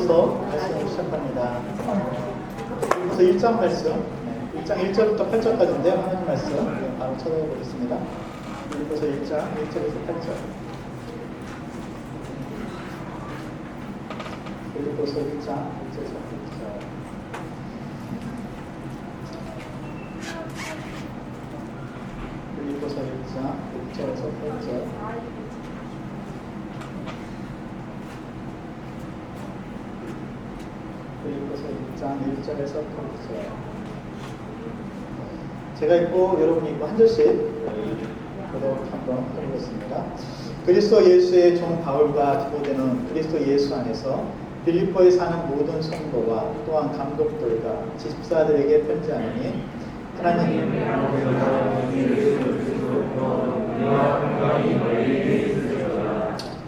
빌립보서 말씀을 시작합니다. 빌립보서 1장 말씀, 1장 1절부터 8절까지인데요. 하나님 말씀 바로 찾아보겠습니다. 빌립보서 1장 1절에서 8절. 빌립보서 1장 1절에서 8절. 빌립보서 1장 1절에서 8절. 빌립보서 1장 1절에서 8절. 제가 읽고 여러분이 읽고 한 절씩 그대로 한번 해보겠습니다. 그리스도 예수의 종 바울과 디모데는 그리스도 예수 안에서 빌립보에 사는 모든 성도와 또한 감독들과 집사들에게 편지하노니 하나님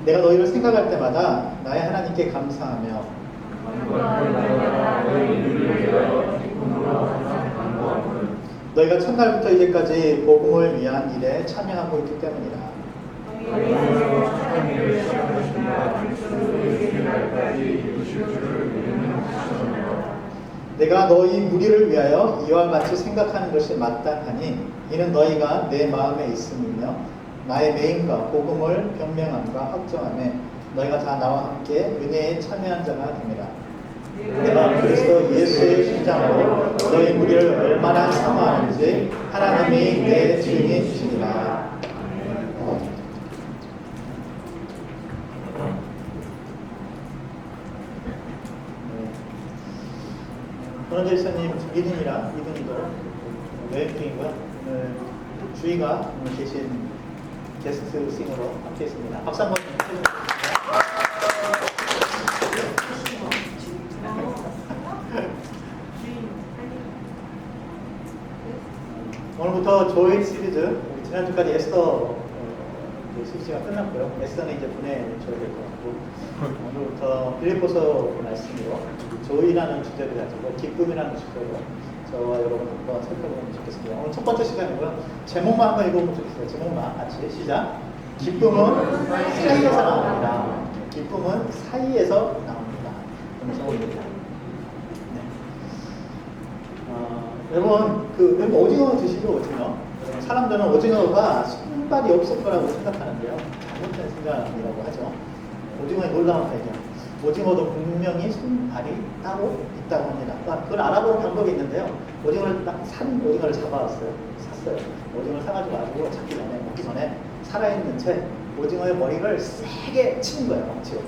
내가 너희를 생각할 때마다 나의 하나님께 감사하며 너희가 첫날부터 이제까지 복음을 위한 일에 참여하고 있기 때문이다. 내가 너희 무리를 위하여 이와 같이 생각하는 것이 마땅하니 이는 너희가 내 마음에 있음이며 나의 메인과 복음을 변명함과 확정함에 너희가 다 나와 함께 은혜에 참여한 자가 됩니다. 내가 그리스도 예수의 심장으로 너희 무리를 얼마나 사모하는지 하나님이 내 증인이시니라. 권원재 지사님 이든이랑 이든이도 여행 중이고요. 오늘 주희가 오늘 계신 게스트 싱어로 함께 했습니다. 박수 한번 해주세요. 오늘부터 조엘 시리즈, 지난주까지 에스더 시리즈가 끝났고요. 에스더는 이제 보내줘야 될 것 같고, 오늘부터 빌립보서 말씀으로 조이라는 주제를 가지고 기쁨이라는 주제로 저와 여러분 한번 살펴보면 좋겠습니다. 오늘 첫 번째 시간이고요. 제목만 한번 읽어보면 좋겠어요. 제목만 같이 시작. 기쁨은 사이에서 나옵니다. 기쁨은 사이에서 나옵니다. 제목입니다. 여러분, 여러분 오징어 드시죠, 오징어? 사람들은 오징어가 손발이 없을 거라고 생각하는데요. 잘못된 생각이라고 하죠. 오징어의 놀라운 발견. 오징어도 분명히 손발이 따로 있다고 합니다. 그걸 알아보는 방법이 있는데요. 오징어를 오징어를 잡아왔어요. 샀어요. 오징어를 사가지고 가지고 먹기 전에 살아있는 채 오징어의 머리를 세게 치는 거예요. 막치로.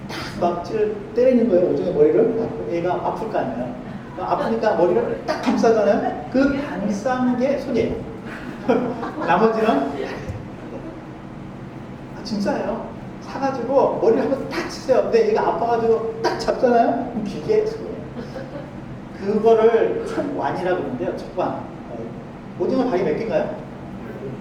딱 막치를 때리는 거예요. 오징어의 머리를. 얘가 아플 거 아니에요. 아프니까 머리를 딱 감싸잖아요. 그 감싼 게 손이에요. 나머지는 진짜예요. 사가지고 머리를 한번 딱 치세요. 근데 얘가 아파가지고 딱 잡잖아요. 그럼 기계 손이에요. 그거를 촉완이라고 그러는데요. 촉완. 오징어 발이 몇 개인가요?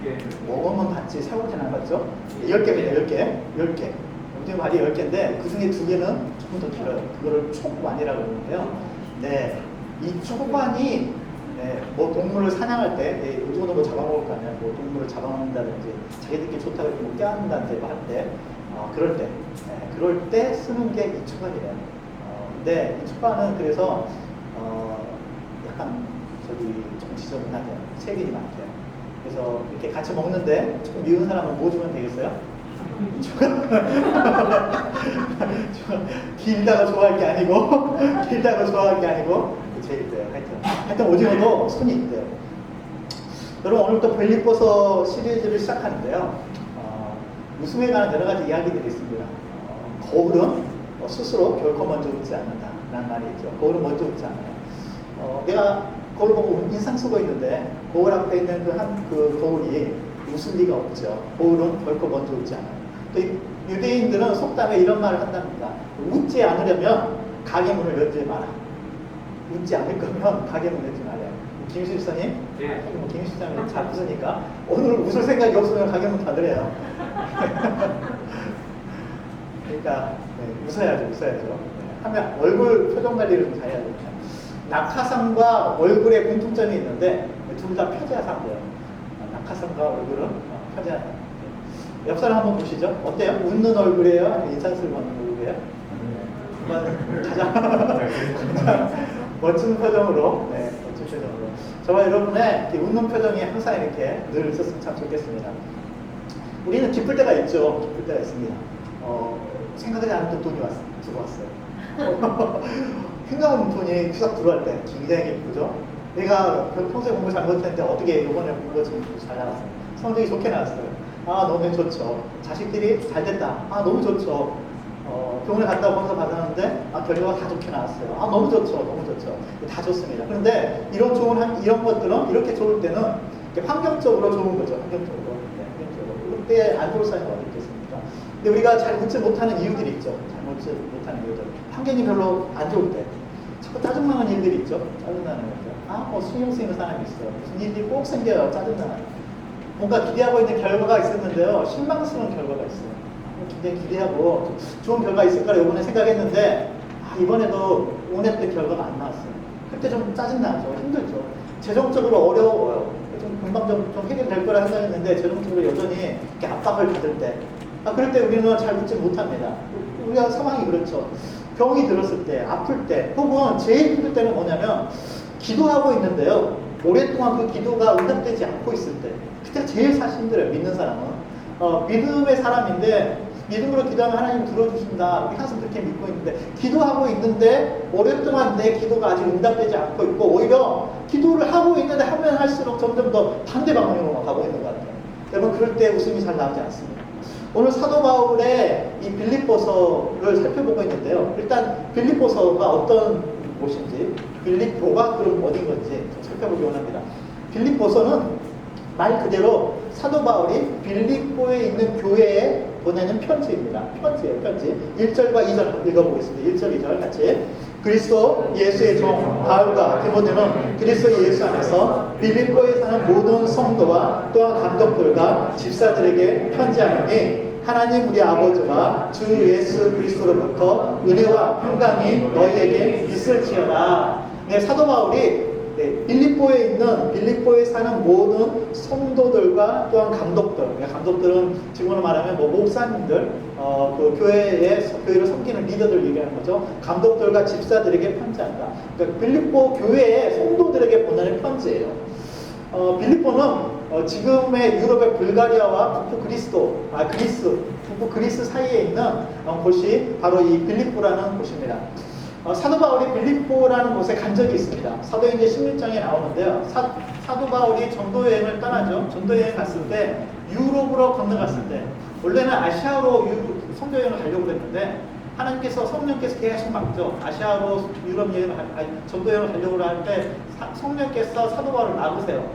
10개. 먹으면 봤지 사고는 안 봤죠? 10개입니다. 10개. 오징어 발이 10개인데 그 중에 2개는 조금 더 길어요. 그거를 촉완이라고 그러는데요. 네, 이 촉완이 뭐 동물을 사냥할 때 오징어도 뭐 잡아먹을 거 아니야. 뭐 동물을 잡아먹는다든지 자기들끼리 좋다고 이렇게 뭐 껴안는다든지 할 때 그럴 때 쓰는 게 이 촉완이래요. 근데 이 촉완은 그래서 약간 좀 지저분하대요. 세균이 많대요. 그래서 이렇게 같이 먹는데 조금 미운 사람은 뭐 주면 되겠어요? 길다가 좋아할 게 아니고 제일 있대요. 하여튼 오징어도 손이 있대요. 여러분 오늘부터 빌립보서 시리즈를 시작하는데요. 웃음에 관한 여러 가지 이야기들이 있습니다. 거울은 스스로 결코 먼저 웃지 않는다라는 말이 있죠. 거울은 먼저 웃지 않아요. 내가 거울 보고 인상 쓰고 있는데 거울 앞에 있는 그 거울이 웃을 리가 없죠. 거울은 결코 먼저 웃지 않아요. 또 유대인들은 속담에 이런 말을 한답니다. 웃지 않으려면 가게 문을 열지 마라. 웃지 않을 거면 가게 문을 열지 말아요. 김실사님? 네. 김실사님 잘 웃으니까 오늘 웃을 생각이 없으면 가게 문 닫으래요. 그러니까 웃어야죠. 하면 얼굴 표정 관리를 좀 잘해야 됩니다. 낙하산과 얼굴에 공통점이 있는데 둘 다 표제하상돼요. 낙하산과 얼굴은 표제하상. 옆 사람 한번 보시죠. 어때요? 웃는 얼굴이에요? 아니면 인상 쓰고 하는 얼굴이에요? 가장 멋진 표정으로, 네, 멋진 표정으로. 저와 여러분의 이렇게 웃는 표정이 항상 이렇게 늘 있었으면 참 좋겠습니다. 우리는 기쁠 때가 있죠. 기쁠 때가 있습니다. 생각하지 않았던 돈이 들어왔어요. 생각 없는 돈이 휘석 들어갈 때 굉장히 기쁘죠. 내가 평소에 공부 잘못했는데 어떻게 이번에 공부가 좀 잘 나왔어요. 성적이 좋게 나왔어요. 아, 너무 좋죠. 자식들이 잘 됐다. 아, 너무 좋죠. 병원에 갔다 검사 받았는데 결과가 다 좋게 나왔어요. 아, 너무 좋죠. 너무 좋죠. 다 좋습니다. 그런데 이런 것들은 이렇게 좋을 때는 환경적으로 좋은 거죠. 환경적으로. 네, 환경적으로. 그때 안 좋을 사람이 어디 있겠습니까? 근데 우리가 잘 웃지 못하는 이유들이 있죠. 잘 웃지 못하는 이유들. 환경이 별로 안 좋을 때. 자꾸 짜증나는 일들이 있죠. 짜증나는 일들. 신경 쓰이는 사람이 있어요. 무슨 일이 꼭 생겨요. 짜증나는. 뭔가 기대하고 있는 결과가 있었는데요. 실망스러운 결과가 있어요. 굉장히 기대하고 좋은 결과 있을까 이번에 생각했는데 이번에도 원했던 결과가 안 나왔어요. 그때 좀 짜증나죠. 힘들죠. 재정적으로 어려워요. 좀 금방 좀 해결될 거라 생각했는데 재정적으로 여전히 이렇게 압박을 받을 때 그럴 때 우리는 잘 웃지 못합니다. 우리가 상황이 그렇죠. 병이 들었을 때, 아플 때, 혹은 제일 힘들 때는 뭐냐면 기도하고 있는데요. 오랫동안 그 기도가 응답되지 않고 있을 때 그때 제일 사실 힘들어요. 믿는 사람은. 믿음의 사람인데 믿음으로 기도하면 하나님 들어주신다. 우리 항상 그렇게 믿고 있는데 기도하고 있는데 오랫동안 내 기도가 아직 응답되지 않고 있고 오히려 기도를 하고 있는데 하면 할수록 점점 더 반대 방향으로 가고 있는 것 같아요. 여러분 그럴 때 웃음이 잘 나오지 않습니다. 오늘 사도 바울의 이 빌립보서를 살펴보고 있는데요. 일단 빌립보서가 어떤 곳인지 빌립보가 그럼 어딘 건지 좀 살펴보기 원합니다. 빌립보서는 말 그대로 사도 바울이 빌립보에 있는 교회에 보내는 편지입니다. 편지예요, 편지. 1절과 2절 읽어보겠습니다. 1절, 2절 같이. 그리스도 예수의 종 바울과 디모데는 그리스도 예수 안에서 빌립보에 사는 모든 성도와 또한 감독들과 집사들에게 편지하노니 하나님 우리 아버지와 주 예수 그리스도로부터 은혜와 평강이 너희에게 있을지어다. 네, 사도 바울이 빌립보에 사는 모든 성도들과 또한 감독들, 감독들은 지금으로 말하면 목사님들, 그 교회를 섬기는 리더들 얘기하는 거죠. 감독들과 집사들에게 편지한다. 그러니까 빌립보 교회의 성도들에게 보내는 편지예요. 빌립보는 지금의 유럽의 불가리아와 북부 그리스 사이에 있는 곳이 바로 이 빌립보라는 곳입니다. 사도 바울이 빌립보라는 곳에 간 적이 있습니다. 사도행전 16장에 나오는데요. 사도 바울이 전도여행을 떠나죠. 전도여행 갔을 때 유럽으로 건너갔을 때 원래는 아시아로 선교여행을 가려고 했는데 하나님께서 성령께서 계속 막죠. 아시아로 유럽 여행을 전도여행을 가려고 할 때 성령께서 사도 바울을 막으세요.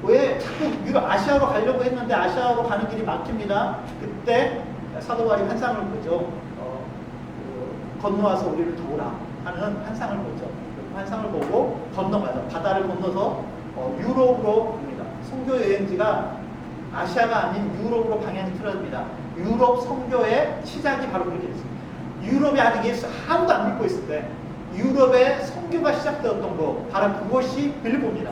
왜 자꾸 아시아로 가려고 했는데 아시아로 가는 길이 막힙니다. 그때 사도 바울이 환상을 보죠. 건너와서 우리를 도우라 하는 환상을 보죠. 그 환상을 보고 건너가죠. 바다를 건너서 유럽으로 갑니다. 선교 여행지가 아시아가 아닌 유럽으로 방향이 틀어집니다. 유럽 선교의 시작이 바로 그렇게 됐습니다. 유럽에 아직 예수 아무도 안 믿고 있을 때 유럽의 선교가 시작되었던 곳 바로 그곳이 빌립보입니다.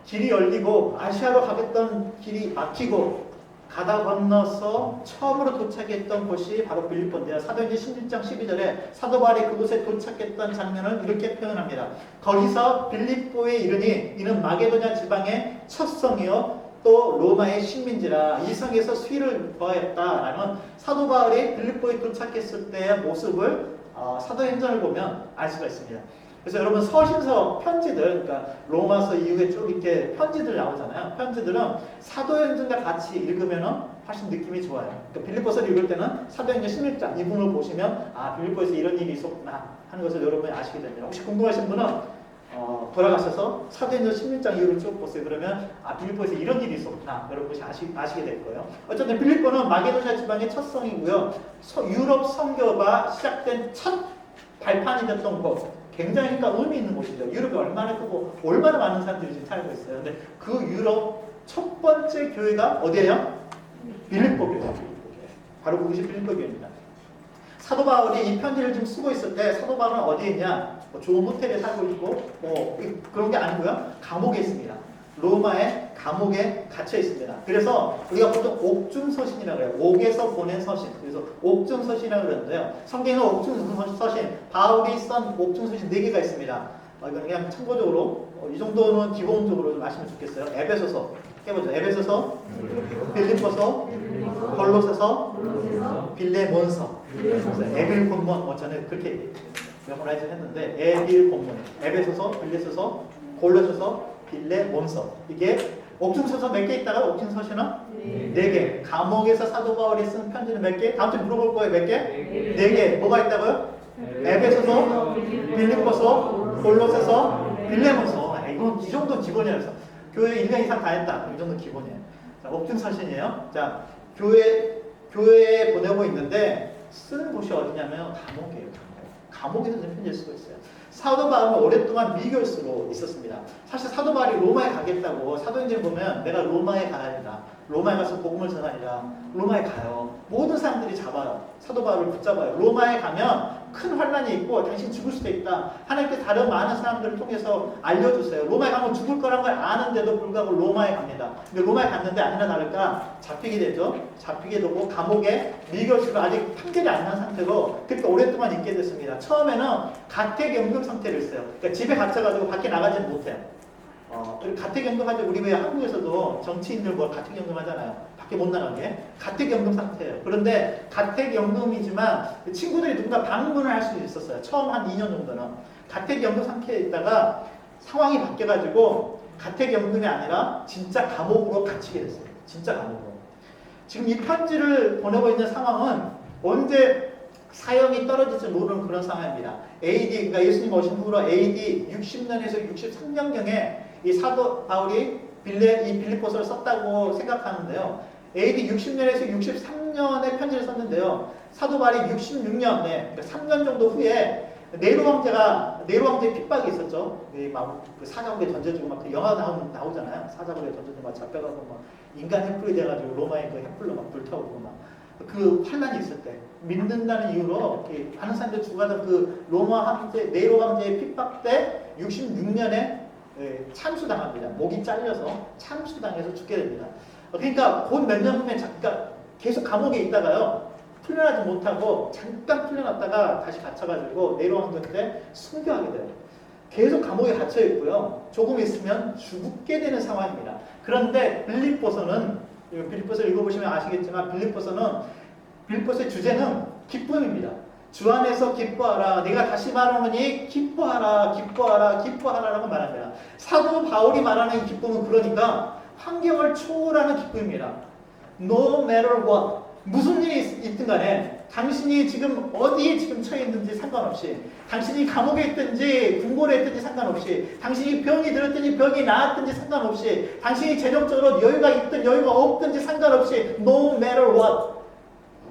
길이 열리고 아시아로 가겠던 길이 막히고 가다 건너서 처음으로 도착했던 곳이 바로 빌립보인데요. 사도행전 16장 12절에 사도 바울이 그곳에 도착했던 장면을 이렇게 표현합니다. 거기서 빌립보에 이르니 이는 마게도냐 지방의 첫 성이요 또 로마의 식민지라. 이 성에서 수위를 더했다라는 사도 바울이 빌립보에 도착했을 때의 모습을 사도행전을 보면 알 수가 있습니다. 그래서 여러분 서신서 편지들, 그러니까 로마서 이후에 쭉 이렇게 편지들 나오잖아요. 편지들은 사도행전과 같이 읽으면은 훨씬 느낌이 좋아요. 그러니까 빌립보서를 읽을 때는 사도행전 16장 이 부분을 보시면 빌립보에서 이런 일이 있었구나 하는 것을 여러분이 아시게 됩니다. 혹시 궁금하신 분은 돌아가셔서 사도행전 16장 이후를 쭉 보세요. 그러면 빌립보에서 이런 일이 있었구나 여러분이 아시게 될 거예요. 어쨌든 빌립보는 마게도냐 지방의 첫 성이고요. 유럽 선교가 시작된 첫 발판이 됐던 곳. 굉장히 의미 있는 곳이죠. 유럽이 얼마나 크고 얼마나 많은 사람들이 지금 살고 있어요. 근데 그 유럽 첫 번째 교회가 어디예요? 빌립보 교회예요. 바로 그것이 빌립보 교회입니다. 사도 바울이 이 편지를 지금 쓰고 있을 때 사도 바울은 어디에 있냐? 좋은 호텔에 살고 있고 그런 게 아니고요. 감옥에 있습니다. 로마의 감옥에 갇혀 있습니다. 그래서 우리가 보통 옥중서신이라고 해요. 옥에서 보낸 서신. 그래서 옥중서신이라고 그러는데요. 성경에는 옥중서신, 바울이 쓴 옥중서신 4개가 있습니다. 이건 그냥 참고적으로 이 정도는 기본적으로 좀 아시면 좋겠어요. 에베소서 해보죠. 에베소서, 빌립보서, 골로새서, 빌레몬서. 에빌 본문 저는 그렇게 메모라이즈 했는데 에빌 본문, 에베소서, 빌레소서, 골로새서, 빌레몬서. 이게 옥중서서 몇 개 있다가 옥중서신은 4개. 감옥에서 사도 바울이 쓴 편지는 몇 개? 다음 주에 물어볼 거예요. 몇 개? 4개. 뭐가 있다고요? 에베소서, 빌립보서, 골로새서, 빌레몬서. 이건 이 정도 기본이라서 교회 1년 이상 다녔다. 이 정도 기본이에요. 자, 옥중서신이에요. 자, 교회에 보내고 있는데 쓰는 곳이 어디냐면 감옥이에요. 감옥에서 편지를 쓰고 있어요. 사도 바울은 오랫동안 미결수로 있었습니다. 사실 사도 바울이 로마에 가겠다고 사도행전을 보면 내가 로마에 가야 된다. 로마에 가서 복음을 전하리라. 로마에 가요. 모든 사람들이 잡아요. 사도 바울을 붙잡아요. 로마에 가면 큰 환난이 있고 당신 죽을 수도 있다. 하나님께 다른 많은 사람들을 통해서 알려주세요. 로마에 가면 죽을 거란 걸 아는데도 불구하고 로마에 갑니다. 근데 로마에 갔는데 아니나 다를까 잡히게 되죠. 잡히게 되고 감옥에 미결수로 아직 판결이 안 난 상태로 그렇게 오랫동안 있게 됐습니다. 처음에는 가택연금 상태를 있어요. 그러니까 집에 갇혀가지고 밖에 나가지는 못해요. 가택연금 하죠. 우리 왜 한국에서도 정치인들 뭐 가택연금 하잖아요. 밖에 못 나가게. 가택연금 상태예요. 그런데 가택연금이지만 친구들이 누군가 방문을 할 수 있었어요. 처음 한 2년 정도는. 가택연금 상태에 있다가 상황이 바뀌어가지고 가택연금이 아니라 진짜 감옥으로 갇히게 됐어요. 진짜 감옥으로. 지금 이 편지를 보내고 있는 상황은 언제 사형이 떨어질지 모르는 그런 상황입니다. AD, 그러니까 예수님 오신 후로 AD 60년에서 63년경에 이 사도 바울이 이 빌립보서를 썼다고 생각하는데요. AD 60년에서 63년에 편지를 썼는데요. 사도 바울이 66년, 그러니까 3년 정도 후에 네로 왕제의 핍박이 있었죠. 그 사자굴에 던져주고 막 그 영화 나오잖아요. 사자굴에 던져주고 막 잡혀가고 막 인간 횃불이 돼가지고 로마의 그 횃불로 막 불타오르고 막 그 환란이 있을 때 믿는다는 이유로 많은 사람들이 죽어가던 그 네로 왕제의 핍박 때 66년에 참수당합니다. 목이 잘려서 참수당해서 죽게 됩니다. 그러니까 곧 몇 년 후에 그러니까 계속 감옥에 있다가요. 풀려나지 못하고 잠깐 풀려났다가 다시 갇혀가지고 네로 왕조 때 순교하게 돼요. 계속 감옥에 갇혀 있고요. 조금 있으면 죽게 되는 상황입니다. 그런데 빌립보서 읽어보시면 아시겠지만 빌립보서의 주제는 기쁨입니다. 주 안에서 기뻐하라. 내가 다시 말하노니 기뻐하라, 기뻐하라, 기뻐하라라고 말합니다. 사도 바울이 말하는 이 기쁨은 그러니까 환경을 초월하는 기쁨입니다. No matter what. 무슨 일이 있든 간에 당신이 지금 어디에 지금 처해 있는지 상관없이, 당신이 감옥에 있든지 궁궐에 있든지 상관없이, 당신이 병이 들었든지 병이 나았든지 상관없이, 당신이 재정적으로 여유가 있든 여유가 없든지 상관없이 no matter what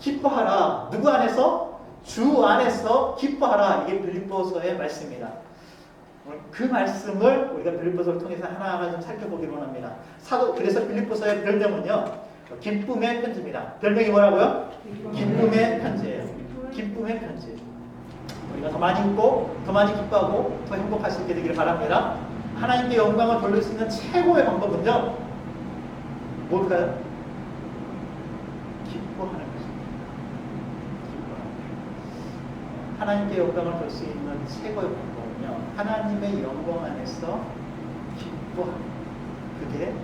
기뻐하라. 누구 안에서? 주 안에서 기뻐하라. 이게 빌립보서의 말씀입니다. 그 말씀을 우리가 빌립보서를 통해서 하나하나 좀 살펴보기로 합니다. 그래서 빌립보서의 별명은요, 기쁨의 편지입니다. 별명이 뭐라고요? 기쁨의 편지예요. 기쁨의 편지. 우리가 더 많이 웃고 더 많이 기뻐하고 더 행복할 수 있게 되기를 바랍니다. 하나님께 영광을 돌릴 수 있는 최고의 방법은요, 뭘까요? 기뻐하는 것입니다. 하나님께 영광을 돌릴 수 있는 최고의 방법은요, 하나님의 영광 안에서 기뻐하는 것. 그게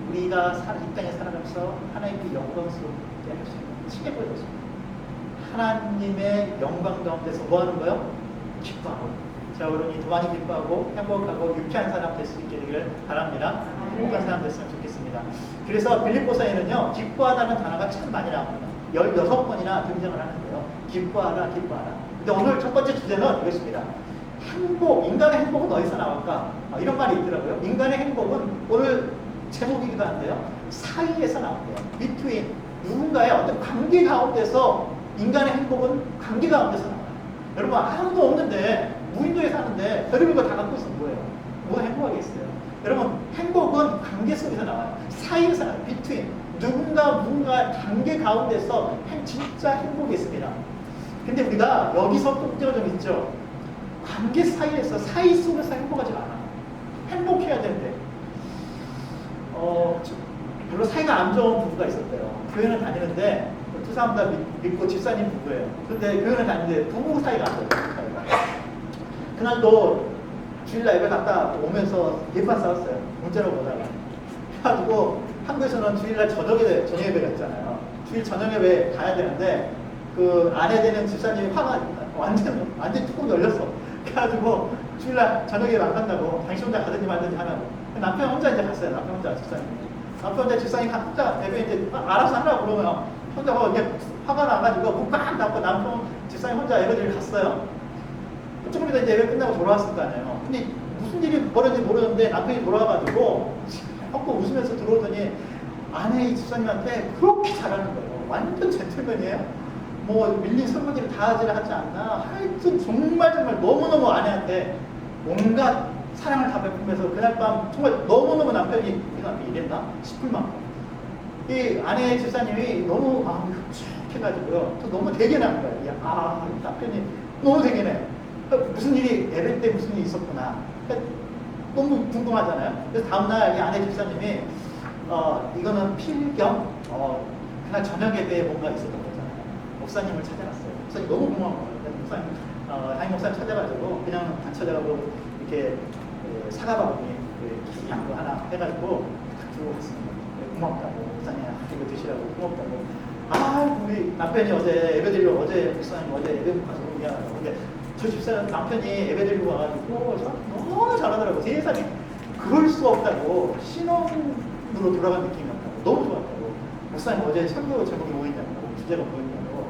우리가 이 땅에 살아가면서 하나님께 영광스럽게 할 수 있는 최고의 것입니다. 하나님의 영광 가운데서 뭐 하는 거예요? 기뻐하고. 자, 여러분이 더 많이 기뻐하고 행복하고 유쾌한 사람 될 수 있게 되기를 바랍니다. 행복한 사람 됐으면 좋겠습니다. 그래서 빌립보서에는요, 기뻐하다는 단어가 참 많이 나옵니다. 16번이나 등장을 하는데요. 기뻐하라, 기뻐하라. 근데 오늘 첫 번째 주제는 이것입니다. 행복, 인간의 행복은 어디서 나올까? 이런 말이 있더라고요. 인간의 행복은 오늘 제목이기도 한데요, 사이에서 나온대요. between, 누군가의 어떤 관계 가운데서 인간의 행복은 관계 가운데서 나와요. 여러분, 아무도 없는데 무인도에 사는데 별의별 거 다 갖고 있으면 뭐예요? 뭐가 행복하겠어요? 여러분, 행복은 관계 속에서 나와요. 사이에서 나와요. between, 누군가 관계 가운데서 진짜 행복이 있습니다. 근데 우리가 여기서 꼭지가 좀 있죠. 관계 사이에서, 사이 속에서 행복하지 않아. 행복해야 되는데 별로 사이가 안 좋은 부부가 있었대요. 교회는 다니는데 두 사람 다 믿고 집사님 부부예요. 근데 교회는 다니는데 부부 사이가 안 좋아요. 그날도 주일날 예배 갔다 오면서 예판 싸웠어요. 문자로 보다가. 그래가지고 한국에서는 주일날 저녁 예배가 있잖아요. 주일 저녁 예배 가야 되는데 그 아내 되는 집사님이 화가 완전 뚜껑 열렸어. 그래가지고 주일날 저녁 예배 안 간다고 당신 혼자 가든지 말든지 하라고. 남편 혼자 이제 갔어요. 남편 혼자 집사님. 남편 혼자 집사님 혼자 예배 이제 알아서 하라고 그러면 혼자 그냥 화가 나가지고 문 빡 닫고 남편 집사님 혼자 예배드리러 갔어요. 조금 이따 이제 예배 끝나고 돌아왔을 거 아니에요. 근데 무슨 일이 벌어진지 모르는데 남편이 돌아와가지고 헛고 웃으면서 들어오더니 아내 이 집사님한테 그렇게 잘하는 거예요. 완전 젠틀맨이에요. 뭐 밀린 설거지를 다 하지 않나. 하여튼 정말 너무너무 아내한테 온갖 사랑을 다 베풀면서 그날 밤 정말 너무너무 남편이 이 남편이 이랬나 싶을 만큼 이 아내 집사님이 너무 마음이 흡족해가지고요. 또 너무 대견한 거예요. 남편이 너무 대견해요. 무슨 일이 예배 때 무슨 일이 있었구나. 그러니까 너무 궁금하잖아요. 그래서 다음날 이 아내 집사님이 이거는 필경 그날 저녁 예배에 뭔가 있었던 거잖아요. 목사님을 찾아갔어요. 목사님 너무 고마운 거예요. 목사님 담임 목사님 찾아가지고 그냥 안 찾아가고 이렇게 사과바구니 기한 거 하나 해가지고 딱 주고 갔습니다. 고맙다고 목사님 이거 드시라고 고맙다고. 우리 남편이 어제 예배드리러 목사님 어제 예배 가서 미안하다고. 근데 저 집사람 남편이 예배드리고 와가지고 너무 잘하더라고. 세상에 그럴 수 없다고 신혼으로 돌아간 느낌이었다고. 너무 좋았다고. 목사님 어제 설교 제목이 뭐였냐고 주제가 뭐였냐고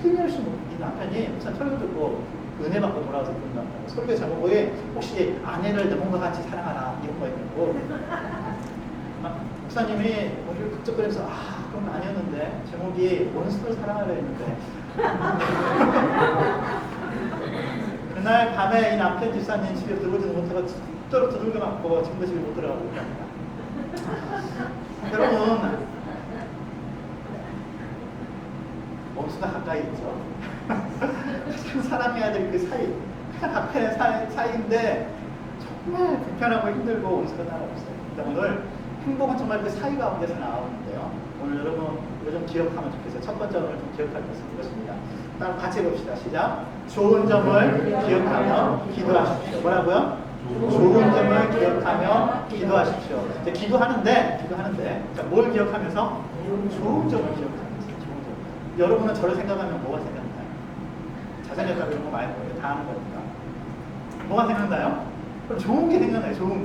틀림없이 이 남편이 목사님 설교 듣고 은혜 받고 돌아와서 그런다고. 설교 제목이 혹시 아내를 내 몸과 같이 사랑하라 이런 거였고 목사님이 머리를 극적거리면서 그건 아니었는데 제목이 원수를 사랑하라 했는데 그날 밤에 이 남편 집사님 집에 들어오지는 못해서 툭 두들겨 맞고 지금도 집에 못 들어가고 있답니다. 여러분 원수가 가까이 있죠. 가장 사랑해야 될 그 사이 가장 가까이 사이인데 정말 불편하고 힘들고 원수가 따로 없어요. 그러니까 오늘 행복은 정말 그 사이 가운데서 나오는데요. 오늘 여러분 이거 좀 기억하면 좋겠어요. 첫 번째 오늘 좀 기억할 것입니다. 다음 같이 해봅시다. 시작. 좋은 점을 기억하며 기도하십시오. 뭐라고요? 좋은 점을 기억하며 기도하십시오. 이제 기도하는데 자, 뭘 기억하면서? 좋은 점을 기억하면서. 좋은 점. 여러분은 저를 생각하면 뭐가 생각나요? 자생겼다고 이런 거 많이 보여요. 다 하는 거니까. 뭐가 생각나요? 그럼 좋은 게 생각나요. 좋은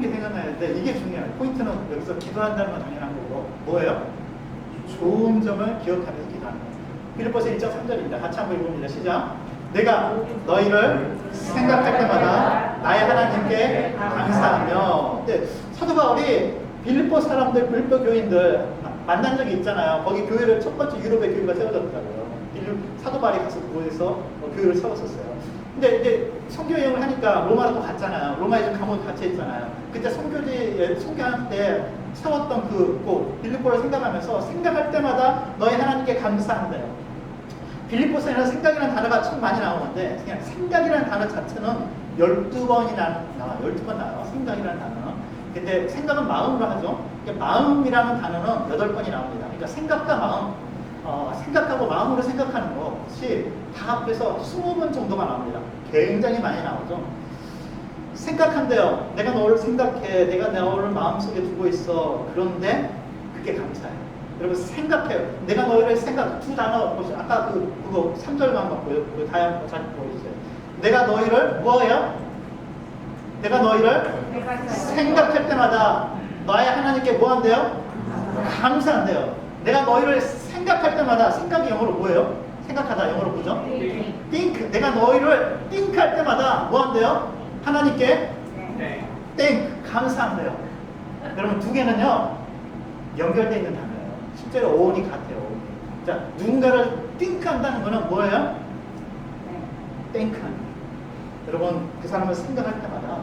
게 생각나야 되는데 이게 중요해요. 포인트는 여기서 기도한다는 건 당연한 거고 뭐예요? 좋은 점을 기억하면서 기도하는 거예요. 빌립보서 1.3절입니다. 같이 한번 읽어봅니다. 시작. 내가 너희를 생각할 때마다 나의 하나님께 감사하며. 근데 사도 바울이 빌립보 사람들, 빌립보 교인들 만난 적이 있잖아요. 거기 교회를 첫 번째 유럽의 교회가 세워졌더라고요. 사도 바울이 가서 그곳에서 교회를 세웠었어요. 근데 이제 선교 여행을 하니까 로마로 또 갔잖아요. 로마에 좀 감옥에 갇혀 있잖아요. 그때 선교지에 선교할 때 세웠던 그 빌립보를 생각하면서 생각할 때마다 너희 하나님께 감사한대요. 빌립보서에는 생각이라는 단어가 참 많이 나오는데 그냥 생각이라는 단어 자체는 12번이 나와요. 12번 나와요. 생각이라는 단어는. 근데 생각은 마음으로 하죠. 마음이라는 단어는 8번이 나옵니다. 그러니까 생각과 마음, 생각하고 마음으로 생각하는 것이 다 합해서 20번 정도가 나옵니다. 굉장히 많이 나오죠. 생각한대요. 내가 너를 생각해. 내가 너를 마음속에 두고 있어. 그런데 그게 감사해요. 여러분 생각해요. 내가 너희를 생각, 두 단어 아까 그거 3절만 봤고요. 그 다음 잘 보여주세요. 내가 너희를 뭐예요? 내가 너희를 생각할 때마다 나의 하나님께 뭐 한대요? 감사한대요. 내가 너희를 생각할 때마다 생각이 영어로 뭐예요? 생각하다 영어로 뭐죠? think. 내가 너희를 think 할 때마다 뭐 한대요? 하나님께 think. 감사한대요. 여러분 두 개는요 연결되어 있는 단어예요. 실제로 어원이 같아요. 자, 누군가를 think 한다는 거는 뭐예요? think 하는 거예요. 여러분 그 사람을 생각할 때마다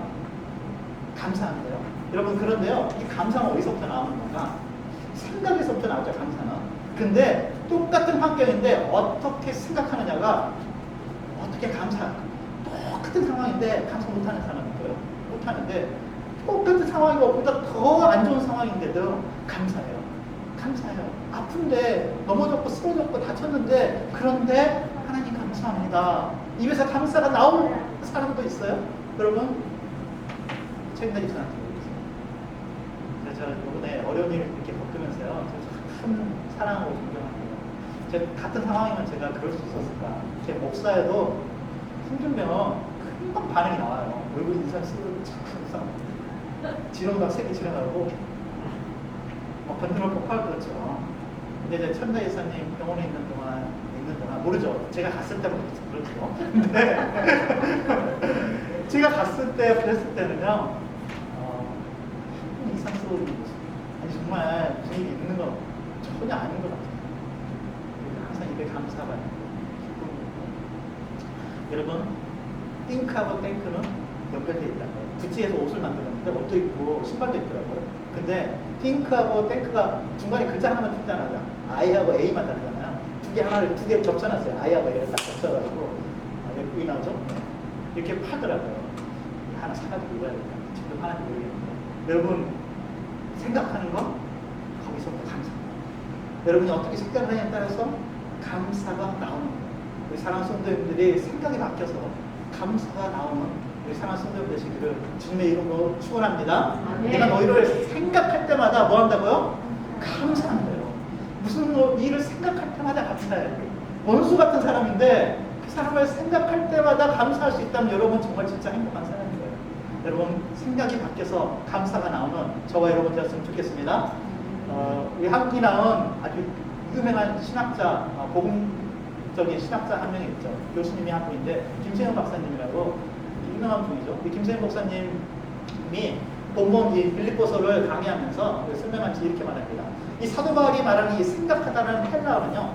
감사한대요. 여러분 그런데요 이 감사는 어디서부터 나오는 건가? 생각에서부터 나오죠. 감사는. 근데 똑같은 환경인데 어떻게 생각하느냐가 어떻게 똑같은 상황인데 감사 못하는 사람이 있고요. 못하는데 똑같은 상황이 보다 더 안 좋은 상황인데도 감사해요. 감사해요. 아픈데 넘어졌고 쓰러졌고 다쳤는데 그런데 하나님 감사합니다. 입에서 감사가 나올 사람도 있어요. 여러분 책임다 입사한테 모르겠어요. 제가 이번에 어려운 일을 이렇게 겪으면서요. 참 사랑하고 존경합니다. 제가 같은 상황이면 제가 그럴 수 있었을까. 제 목사에도 힘들면 금방 반응이 나와요. 얼굴 인상 쓰고 착 지렁이가 세게 지나가고 건드려 폭발 그렇죠. 근데 이제 천다 예사님 병원에 있는 동안 모르죠. 제가 갔을 때부터 그렇죠. 근데 제가 갔을 때 그랬을 때는요 이상스러운 모습. 아니 정말 무슨 일이 있는 거 전혀 아닌 것 같아요. 항상 입에 감사가 있고 여러분 띵크하고 땡크는 연결되어 있다는 거예요. 구찌에서 옷을 만들었는데 옷도 있고 신발도 있더라고요. 근데 띵크하고 땡크가 중간에 글자 하나만 틀잖아요. I하고 A만 다르잖아요. 두 개 겹쳐놨어요. I하고 A를 딱 겹쳐가지고 여기 나오죠? 이렇게 파더라고요. 하나 사가지고 입어야겠다. 지금 하나 모르겠는데 여러분 생각하는 거 거기서부터 감사합니다. 여러분이 어떻게 생각하느냐에 따라서 감사가 나오는 거예요. 우리 사랑하는 성도님들이 생각이 바뀌어서 감사가 나오는 우리 사랑하는 성도님 되시기를 주님의 이름으로 축원합니다. 내가 너희를 생각할 때마다 뭐 한다고요? 감사한대요. 무슨 일을 생각할 때마다 감사해요. 원수 같은 사람인데 그 사람을 생각할 때마다 감사할 수 있다면 여러분 정말 진짜 행복한 사람인 거예요. 여러분 생각이 바뀌어서 감사가 나오는 저와 여러분 되었으면 좋겠습니다. 우리 한국이 나온 아주 유명한 신학자, 복음적인 신학자 한 명이 있죠. 교수님이 한 분인데 김세현 박사님이라고 유명한 분이죠. 이 김세현 목사님이 본문 이 빌립보서를 강의하면서 설명하면서 이렇게 말합니다. 이 사도 바울이 말하는 이 생각하다라는 헬라어는요,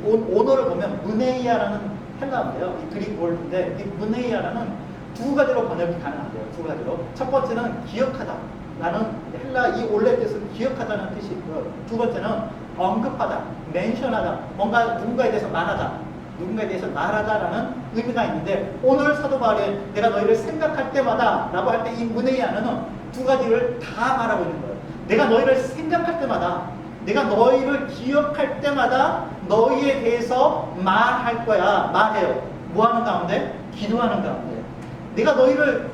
오너를 보면 무네이아라는 헬라어인데요. 이 그릭 월드인데 이 무네이아라는 두 가지로 번역이 가능한데요. 두 가지로. 첫 번째는 기억하다라는 헬라 이 원래 뜻은 기억하다는 뜻이 있고요. 두 번째는 언급하다, 멘션하다, 뭔가 누군가에 대해서 말하다. 누군가에 대해서 말하다라는 의미가 있는데 오늘 사도 바울이 내가 너희를 생각할 때마다 라고 할 때 이 무네이아는 두 가지를 다 말하고 있는 거예요. 내가 너희를 생각할 때마다 내가 너희를 기억할 때마다 너희에 대해서 말할 거야. 말해요. 뭐 하는 가운데? 기도하는 가운데. 내가 너희를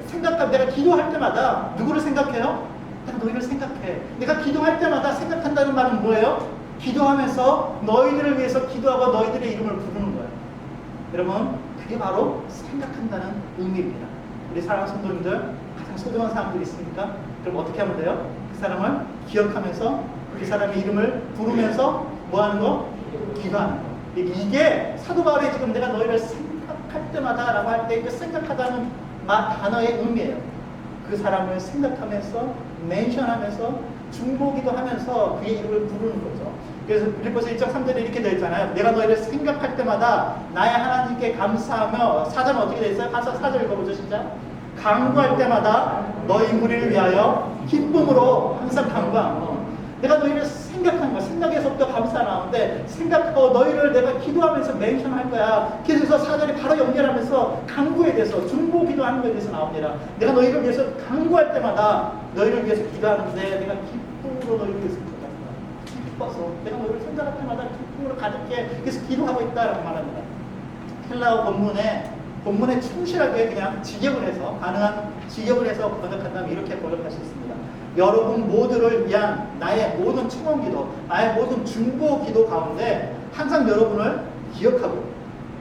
내가 기도할 때마다 누구를 생각해요? 내가 너희를 생각해. 내가 기도할 때마다 생각한다는 말은 뭐예요? 기도하면서 너희들을 위해서 기도하고 너희들의 이름을 부르는 거예요. 여러분, 그게 바로 생각한다는 의미입니다. 우리 사랑하는 성도님들, 가장 소중한 사람들이 있습니까? 그럼 어떻게 하면 돼요? 그 사람을 기억하면서 그 사람의 이름을 부르면서 뭐 하는 거? 기도하는 거. 이게 사도 바울이 지금 내가 너희를 생각할 때마다 라고 할 때 그 생각하다는 단어의 의미예요. 그 사람을 생각하면서 멘션하면서 중보기도 하면서 그의 이름을 부르는 거죠. 그래서 빌립보서 1장 3절에 이렇게 되어 있잖아요. 내가 너희를 생각할 때마다 나의 하나님께 감사하며 4절은 어떻게 되어 있어요? 가서 4절 읽어보죠. 진짜 간구할 때마다 너희 무리를 위하여 기쁨으로 항상 간구하고 내가 너희를 생각하는 거야. 생각에서부터 감사가 나오는데 생각하고 너희를 내가 기도하면서 멘션할 거야. 그래서 4절이 바로 연결하면서 간구에 대해서 중보 기도하는 것에 대해서 나옵니다. 내가 너희를 위해서 간구할 때마다 너희를 위해서 기도하는데 내가 기쁨으로 너희를 위해서 기도한다. 기뻐서 내가 너희를 생각할 때마다 기쁨으로 가득해 그래서 기도하고 있다라고 말합니다. 헬라어 본문에 충실하게 그냥 직역을 해서 가능한 직역을 해서 번역한다면 이렇게 번역할 수 있습니다. 여러분 모두를 위한 나의 모든 청원기도, 나의 모든 중보기도 가운데 항상 여러분을 기억하고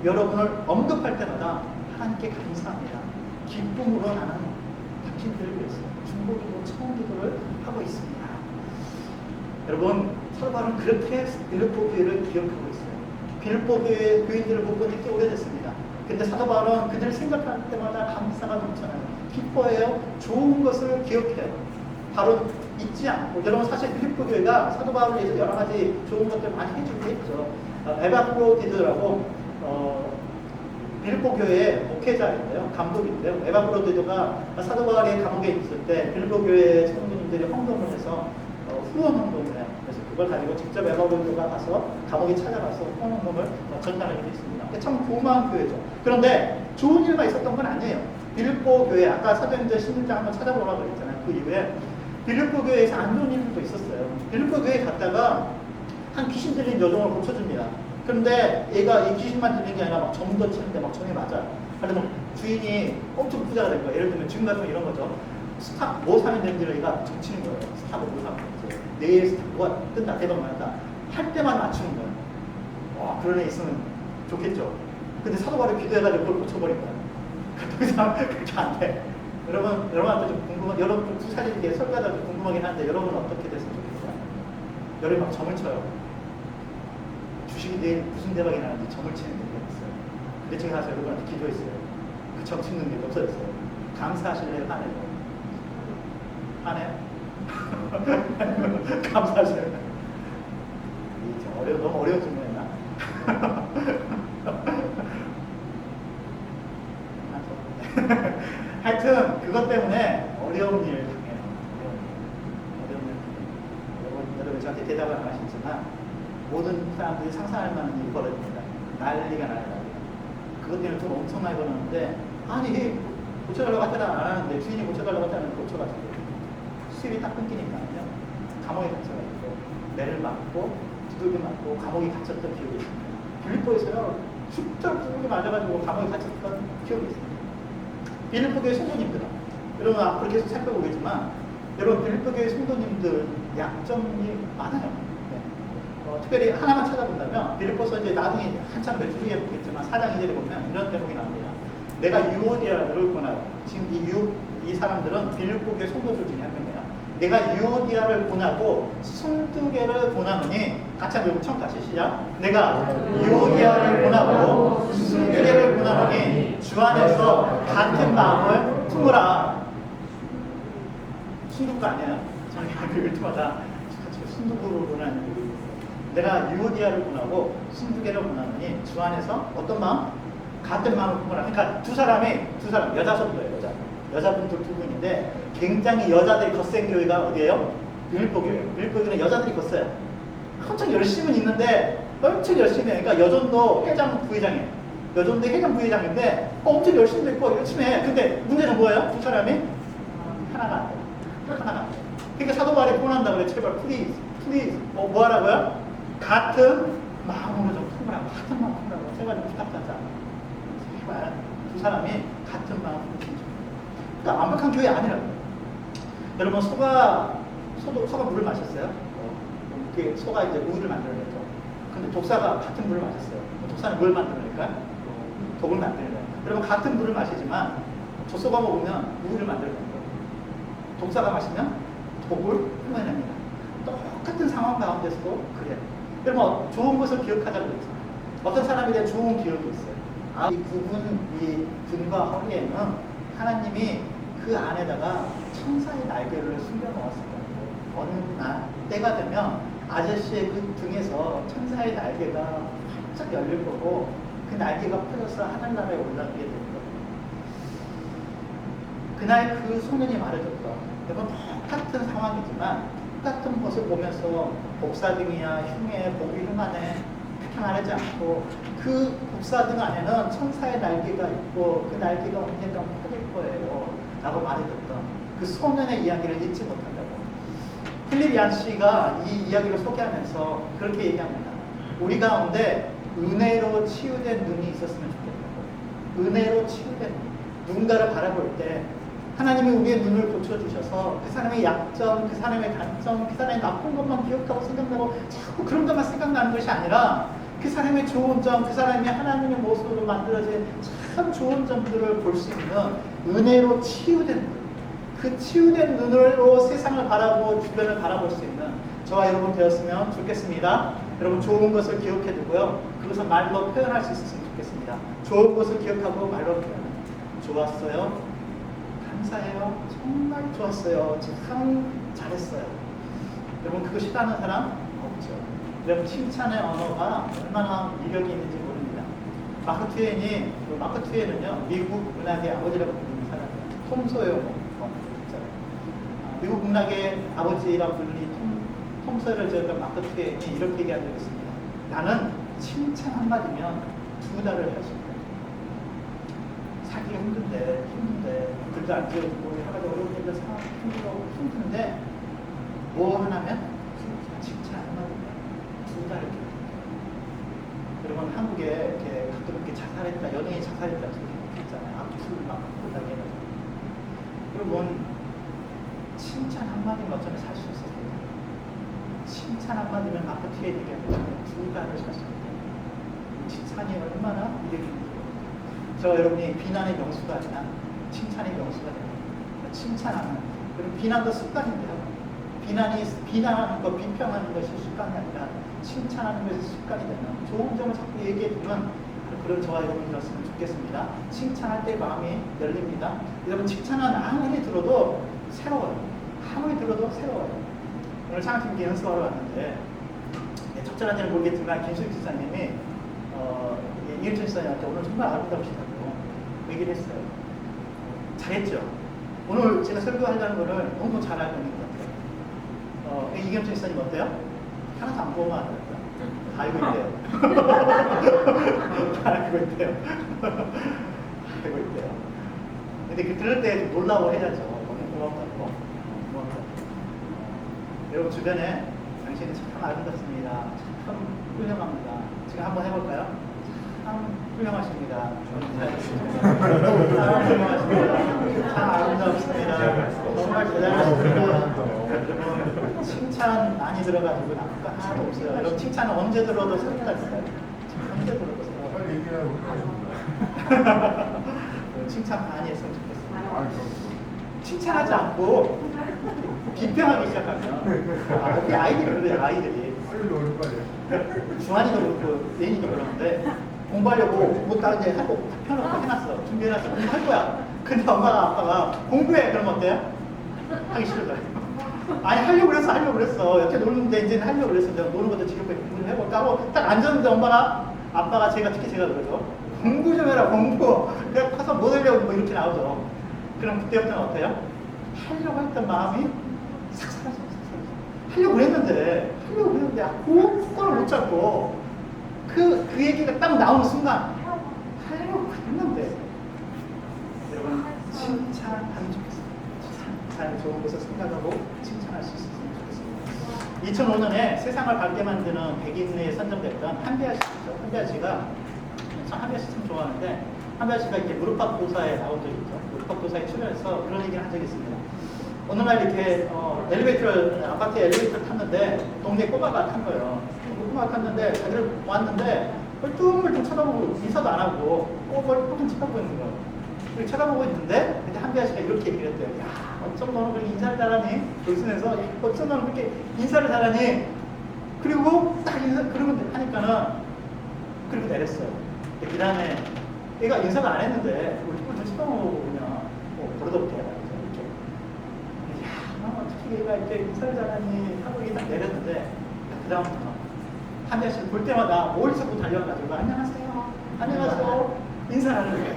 여러분을 언급할 때마다 하나님께 감사합니다. 기쁨으로 나는 당신들을 위해서 중보기도, 청원기도를 하고 있습니다. 여러분, 사도 바울은 그렇게 빌립보 교회를 기억하고 있어요. 빌립보 교회 교인들을 못 본 지 꽤 오래됐습니다. 근데 사도 바울은 그들을 생각할 때마다 감사가 넘쳐나요. 기뻐해요. 좋은 것을 기억해요. 바로 잊지 않고 여러분 사실 빌립보 교회가 사도 바울을 위해서 여러 가지 좋은 것들 많이 해주고 했죠. 에바프로디도라고 빌립보 교회의 목회자인데요. 감독인데요. 에바프로디도가 사도 바울이 감옥에 있을 때 빌립보 교회 성도님들이 헌금을 해서 후원 헌금을 해요. 그래서 그걸 가지고 직접 에바프로디도가 가서 감옥에 찾아가서 후원 헌금을 전달하기도 했습니다. 참 고마운 교회죠. 그런데 좋은 일만 있었던 건 아니에요. 빌립보 교회 아까 사도행전 16장 한번 찾아보라고 그랬잖아요. 그 이후에 빌립보 교회에서 안 좋은 일도 있었어요. 빌립보 교회에 갔다가 한 귀신 들린 여종을 고쳐줍니다. 그런데 얘가 이 귀신만 들린 게 아니라 막 점도 치는데 막 점이 맞아요. 그러면 주인이 엄청 부자가 될 거예요. 예를 들면 지금 같으면 이런 거죠. 스타 뭐 사면 되는지를 얘가 점치는 거예요. 스타가 뭐 사면 되는지. 내일 스타 뭐가 뜬다 대박 나다 할 때만 맞추는 거예요. 와 그런 애 있으면 좋겠죠. 근데 사도 바울이 기도해가지고 그걸 고쳐버린 거예요. 더 이상 그렇게 안 돼. 여러분한테 좀 궁금한, 여러분 좀 투사진계 설교하다 좀 궁금하긴 한데 여러분은 어떻게 됐으면 좋겠어요? 여러분이 막 점을 쳐요. 주식이 내일 무슨 대박이 나는지 점을 치는 게 있어요. 근데 제가 가서 여러분한테 기도했어요. 그 점 찍는 게 없어졌어요. 감사하실래요? 하네요. 하네요? 감사하실래요? 너무 어려운 질문이나? 하여튼 그것 때문에 어려운 일 당해요. 여러분 저한테 대답은 안 하시지만 모든 사람들이 상상할 만한 일이 벌어집니다. 난리가 나요. 그것 때문에 돈 엄청 많이 벌었는데 아니 고쳐달라고 했잖아 안 하는데 주인이 고쳐달라고 했잖아 고쳐가지고 수입이 딱 끊기니까요. 감옥에 갇혀가지고 매를 맞고 두들겨 맞고 감옥에 갇혔던 기억이 있습니다. 빌립보에서요 숫자 두들겨 맞아가지고 감옥에 갇혔던 기억이 있습니다. 빌립보 교회 성도님들, 여러분 앞으로 계속 살펴보겠지만, 여러분 빌립보 교회 성도님들 약점이 많아요. 네. 특별히 하나만 찾아본다면, 빌립보서 이제 나중에 한참 몇 주에 보겠지만 4장 2절에 보면 이런 대목이 나옵니다. 내가 유오디아를 권하고, 지금 이 사람들은 빌립보 교회 성도들 중에 한 명이에요. 내가 유오디아를 권하고 순두개를 권하노니 같이 한번 청같이 시작. 내가 유오디아를 권하고 순두개를 권하노니 주 안에서 같은 마음을 품으라. 순두가 아니에요. 저는 그 일투마다 순두구를 권하는 내가 유오디아를 권하고 순두개를 권하노니 주 안에서 어떤 마음? 같은 마음을 품으라. 그러니까 두 사람 여자 성도예요. 여자분들 두 분인데 굉장히 여자들이 거센 교회가 어디예요? 빌립보 교회예요. 빌립보 교회는 여자들이 거세요. 엄청 열심은 있는데 엄청 열심히 해. 그러니까 여전도 회장 부회장이에요. 여전도 회장 부회장인데 엄청 열심히 있고 열심히 해. 근데 문제는 뭐예요? 두 사람이 하나가 안 돼요. 하나가 안 돼요. 그러니까 사도 바울이 포난다 그래. 제발 플리즈 뭐 하라고요? 같은 마음으로 좀 품으라고. 같은 마음 품으라고. 제발 좀 부탁하자. 제발 두 사람이 같은 마음으로 품으라고. 그러니까 완벽한 교회 아니라고요. 여러분 소가 물을 마셨어요? 소가 이제 우유를 만들어냈죠. 근데 독사가 같은 물을 마셨어요. 독사는 뭘 만들어낼까요? 독을 만들어내요. 여러분 같은 물을 마시지만 저 소가 먹으면 우유를 만들어내고 독사가 마시면 독을 뿜어냅니다. 똑같은 상황 가운데서도 그래요. 여러분 좋은 것을 기억하자고 그랬잖아요. 어떤 사람에 대한 좋은 기억이 있어요. 이 등과 허리에는 하나님이 그 안에다가 천사의 날개를 숨겨놓았을 거예요. 어느 날 때가 되면 아저씨의 그 등에서 천사의 날개가 활짝 열릴 거고 그 날개가 펴져서 하늘나라에 올라가게 될 거예요. 그날 그 소년이 말해줬다. 여러분 똑같은 상황이지만 똑같은 것을 보면서 복사등이야 흉해 복이 흉하네 그렇게 말하지 않고 그 복사등 안에는 천사의 날개가 있고 그 날개가 언젠가 펴질 거예요 라고 말해줬던 그 소년의 이야기를 잊지 못한다고. 필립 얀 씨가 이 이야기를 소개하면서 그렇게 얘기합니다. 우리 가운데 은혜로 치유된 눈이 있었으면 좋겠다고. 은혜로 치유된 눈. 누군가를 바라볼 때 하나님이 우리의 눈을 고쳐주셔서 그 사람의 약점, 그 사람의 단점, 그 사람의 나쁜 것만 기억하고 생각나고 자꾸 그런 것만 생각나는 것이 아니라 그 사람의 좋은 점, 그 사람이 하나님의 모습으로 만들어진 참 좋은 점들을 볼 수 있는 은혜로 치유된 눈. 그 치유된 눈으로 세상을 바라보고 주변을 바라볼 수 있는 저와 여러분 되었으면 좋겠습니다. 여러분 좋은 것을 기억해 두고요. 그것을 말로 표현할 수 있었으면 좋겠습니다. 좋은 것을 기억하고 말로 표현해요. 좋았어요. 감사해요. 정말 좋았어요. 참 잘했어요. 여러분 그거 싫어하는 사람 없죠. 여러분 칭찬의 언어가 얼마나 위력이 있는지 모릅니다. 마크 트웨인은요 미국 문학의 아버지라고 부르는 사람이에요. 톰 소여모 미국 문학의 아버지라고 불리는 톰 소여를 지었던 마크 트웨인이 이렇게 얘기한 적이 있습니다. 나는 칭찬 한마디면 2달을 할 수 있다. 살기가 힘든데 글도 안 지어주고 여러 가지 어려운 일들 힘든데 뭐 하나면 칭찬 한마디면 두 달을 여러분 한국에 이렇게 가끔 이렇게 자살했다 연예인이 자살했다 소리 있잖아요. 악플 막 나게 해가지고 여러분 칭찬 한마디면 어쩌면 살 수 있어요. 칭찬 한마디면 마케팅에 되게 두 달을 살 수 있어요. 칭찬이 얼마나 이득이 저 여러분이 비난의 명수가 아니라 칭찬의 명수가 됩니다. 칭찬하는 그리고 비난도 습관인데요. 비난하는 것, 비평하는 것이 습관이 아니라 칭찬하는 것이 습관이 되면 좋은 점을 자꾸 얘기해 주면 그런 저와 여러분이었으면 좋겠습니다. 칭찬할 때 마음이 열립니다. 여러분 칭찬은 아무리 들어도 새로워요. 아무리 들어도 새로워요. 오늘 창학팀께 연습하러 왔는데 적절한지는 모르겠지만 김수익 지사님이 이은철 지사님한테 오늘 정말 아름다우시다고 얘기를 했어요. 잘했죠. 오늘 제가 설교하려는 거를 너무 잘 알고 있는 것 같아요. 이경철 지사님 어때요? 하나도 안 보면 안 될까요? 다 알고 있대요. 다 알고 있대요. 알고 있대요. 근데 그 들을 때 좀 놀라워해야죠. 너무 고맙다고. 여러분 주변에 당신이 참 아름답습니다. 참 훌륭합니다. 지금 한번 해볼까요? 참 훌륭하십니다. 참 훌륭하십니다. 참 아름답습니다. 정말 대단하십니다. 여러분 칭찬 많이 들어가지고 나쁜 거 하나도 없어요. 여러분 칭찬은 언제 들어도 새롭다니까요. 언제 들어도 새로워요. 칭찬 많이 했으면 좋겠어요. 칭찬하지 않고 비평하기 시작하면 우리 아이들이 그래요. 아이들이 주한이도 그렇고 예인이도 그러는데 공부하려고 뭐 다른 데 하고 펴놓고 해놨어. 준비해놨어. 공부할 거야. 근데 엄마가 아빠가 공부해. 그러면 어때요? 하기 싫어요. 아니 하려고 그랬어. 여태 놀는데 이제는 하려고 그랬어. 내가 노는 것도 지겹고 공부를 해볼까 하고 딱 앉았는데 아빠가 특히 제가 그러죠. 공부 좀 해라 공부. 내가 커서 뭐 되려고 뭐 이렇게 나오죠. 그럼 그때부터는 어때요? 하려고 했던 마음이 싹 사라져요. 하려고 그랬는데 그걸 못 잡고 그 얘기가 딱 나오는 순간 하려고 그랬는데 여러분 칭찬하면 좋겠어요. 칭찬 좋은 것을 생각하고 칭찬할 수 있었으면 좋겠습니다. 2005년에 세상을 밝게 만드는 100인에 선정됐던 한배아 씨죠. 한배아 씨가 한배아 씨 참 좋아하는데 한배아 씨가 이렇게 무릎팍 도사에 나온 적이 있죠. 무릎팍 도사에 출연해서 그런 얘기를 한 적이 있습니다. 어느 날 이렇게 아파트 엘리베이터를 탔는데 동네 꼬마가 탄 거예요. 꼬마가 탔는데 자기를 왔는데 멀뚱멀뚱 쳐다보고 인사도 안 하고 멀뚱멀뚱 쳐다보고 있는 거예요. 그리고 쳐다보고 있는데 그때 한배아 씨가 이렇게 얘기를 했대요. 야, 어쩜 너는 그렇게 인사를 잘하니? 돌순에서 어쩜 너는 그렇게 인사를 잘하니? 그리고 딱 그러고 하니까는 그렇게 내렸어요. 그 다음에 얘가 인사를 안 했는데 멀뚱멀뚱 쳐다보고 그냥 버릇없게 이렇게 어떻게 얘가 이렇게 인사를 잘하니 하고 이게 딱 내렸는데 그 다음부터 한배아 씨를 볼 때마다 멀리서부터 달려가지고 안녕하세요 인사를 하는 거예요.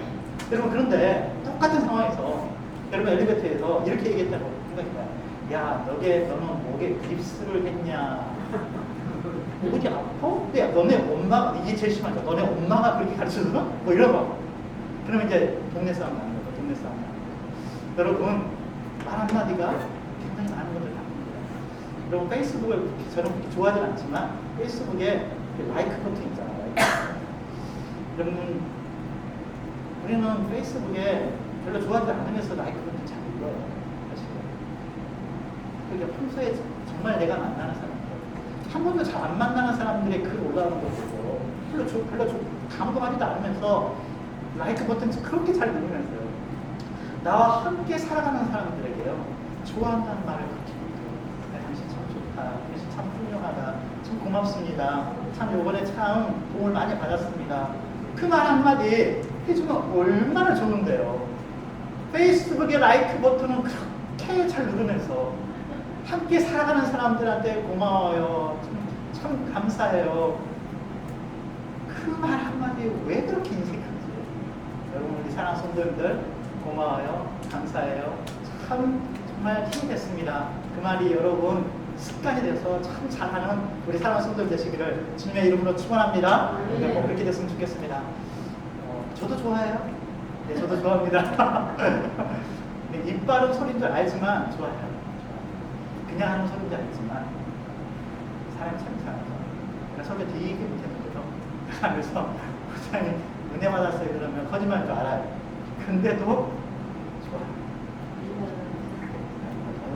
여러분 그런데 똑같은 상황에서 여러분 엘리베이터에서 이렇게 얘기했다고 생각해봐요. 야 너는 목에 깁스를 했냐? 어디 아파? 야 너네 엄마가 이게 제일 심하죠. 너네 엄마가 그렇게 가르쳐줬어? 뭐 이런 거. 그러면 이제 동네 싸움 나는 거죠. 동네 싸움 나는 거. 여러분 말 한마디가 굉장히 많은 것을 바꿉니다. 여러분 페이스북을 저는 그렇게 좋아하진 않지만 페이스북에 라이크 버튼 있잖아요. 여러분 우리는 페이스북에 별로 좋아하지 않으면서 라이크 버튼 잘 눌러요. 사실. 그러니까 평소에 정말 내가 만나는 사람들 한 번도 잘 안 만나는 사람들의 글 올라오는 거 보고 별로 아무도 하지도 않으면서 라이크 버튼 그렇게 잘 누르면서요. 나와 함께 살아가는 사람들에게요. 좋아한다는 말을 그렇게 해요. 당신 참 좋다. 당신 참 훌륭하다. 참 고맙습니다. 참 요번에 참 도움을 많이 받았습니다. 그 말 한마디 해주면 얼마나 좋은데요. 페이스북의 라이크 버튼은 그렇게 잘 누르면서 함께 살아가는 사람들한테 고마워요. 참 감사해요. 그 말 한마디에 왜 그렇게 인색한지. 여러분 우리 사랑하는 손들들 고마워요. 감사해요. 참 정말 힘이 됐습니다. 그 말이 여러분 습관이 돼서 참 잘하는 우리 사랑하는 손들 되시기를 주님의 이름으로 축원합니다. 꼭 그렇게 됐으면 좋겠습니다. 저도 좋아해요. 네, 저도 좋아합니다. 입 바른 소리인 줄 알지만 좋아요. 그냥 하는 소리인 줄 알지만 사람이 참 이상하죠. 그래서 소리 되게 못했는 거죠. 그래서 목사님 은혜 받았어요 그러면 거짓말인 줄 알아요. 근데도 좋아요.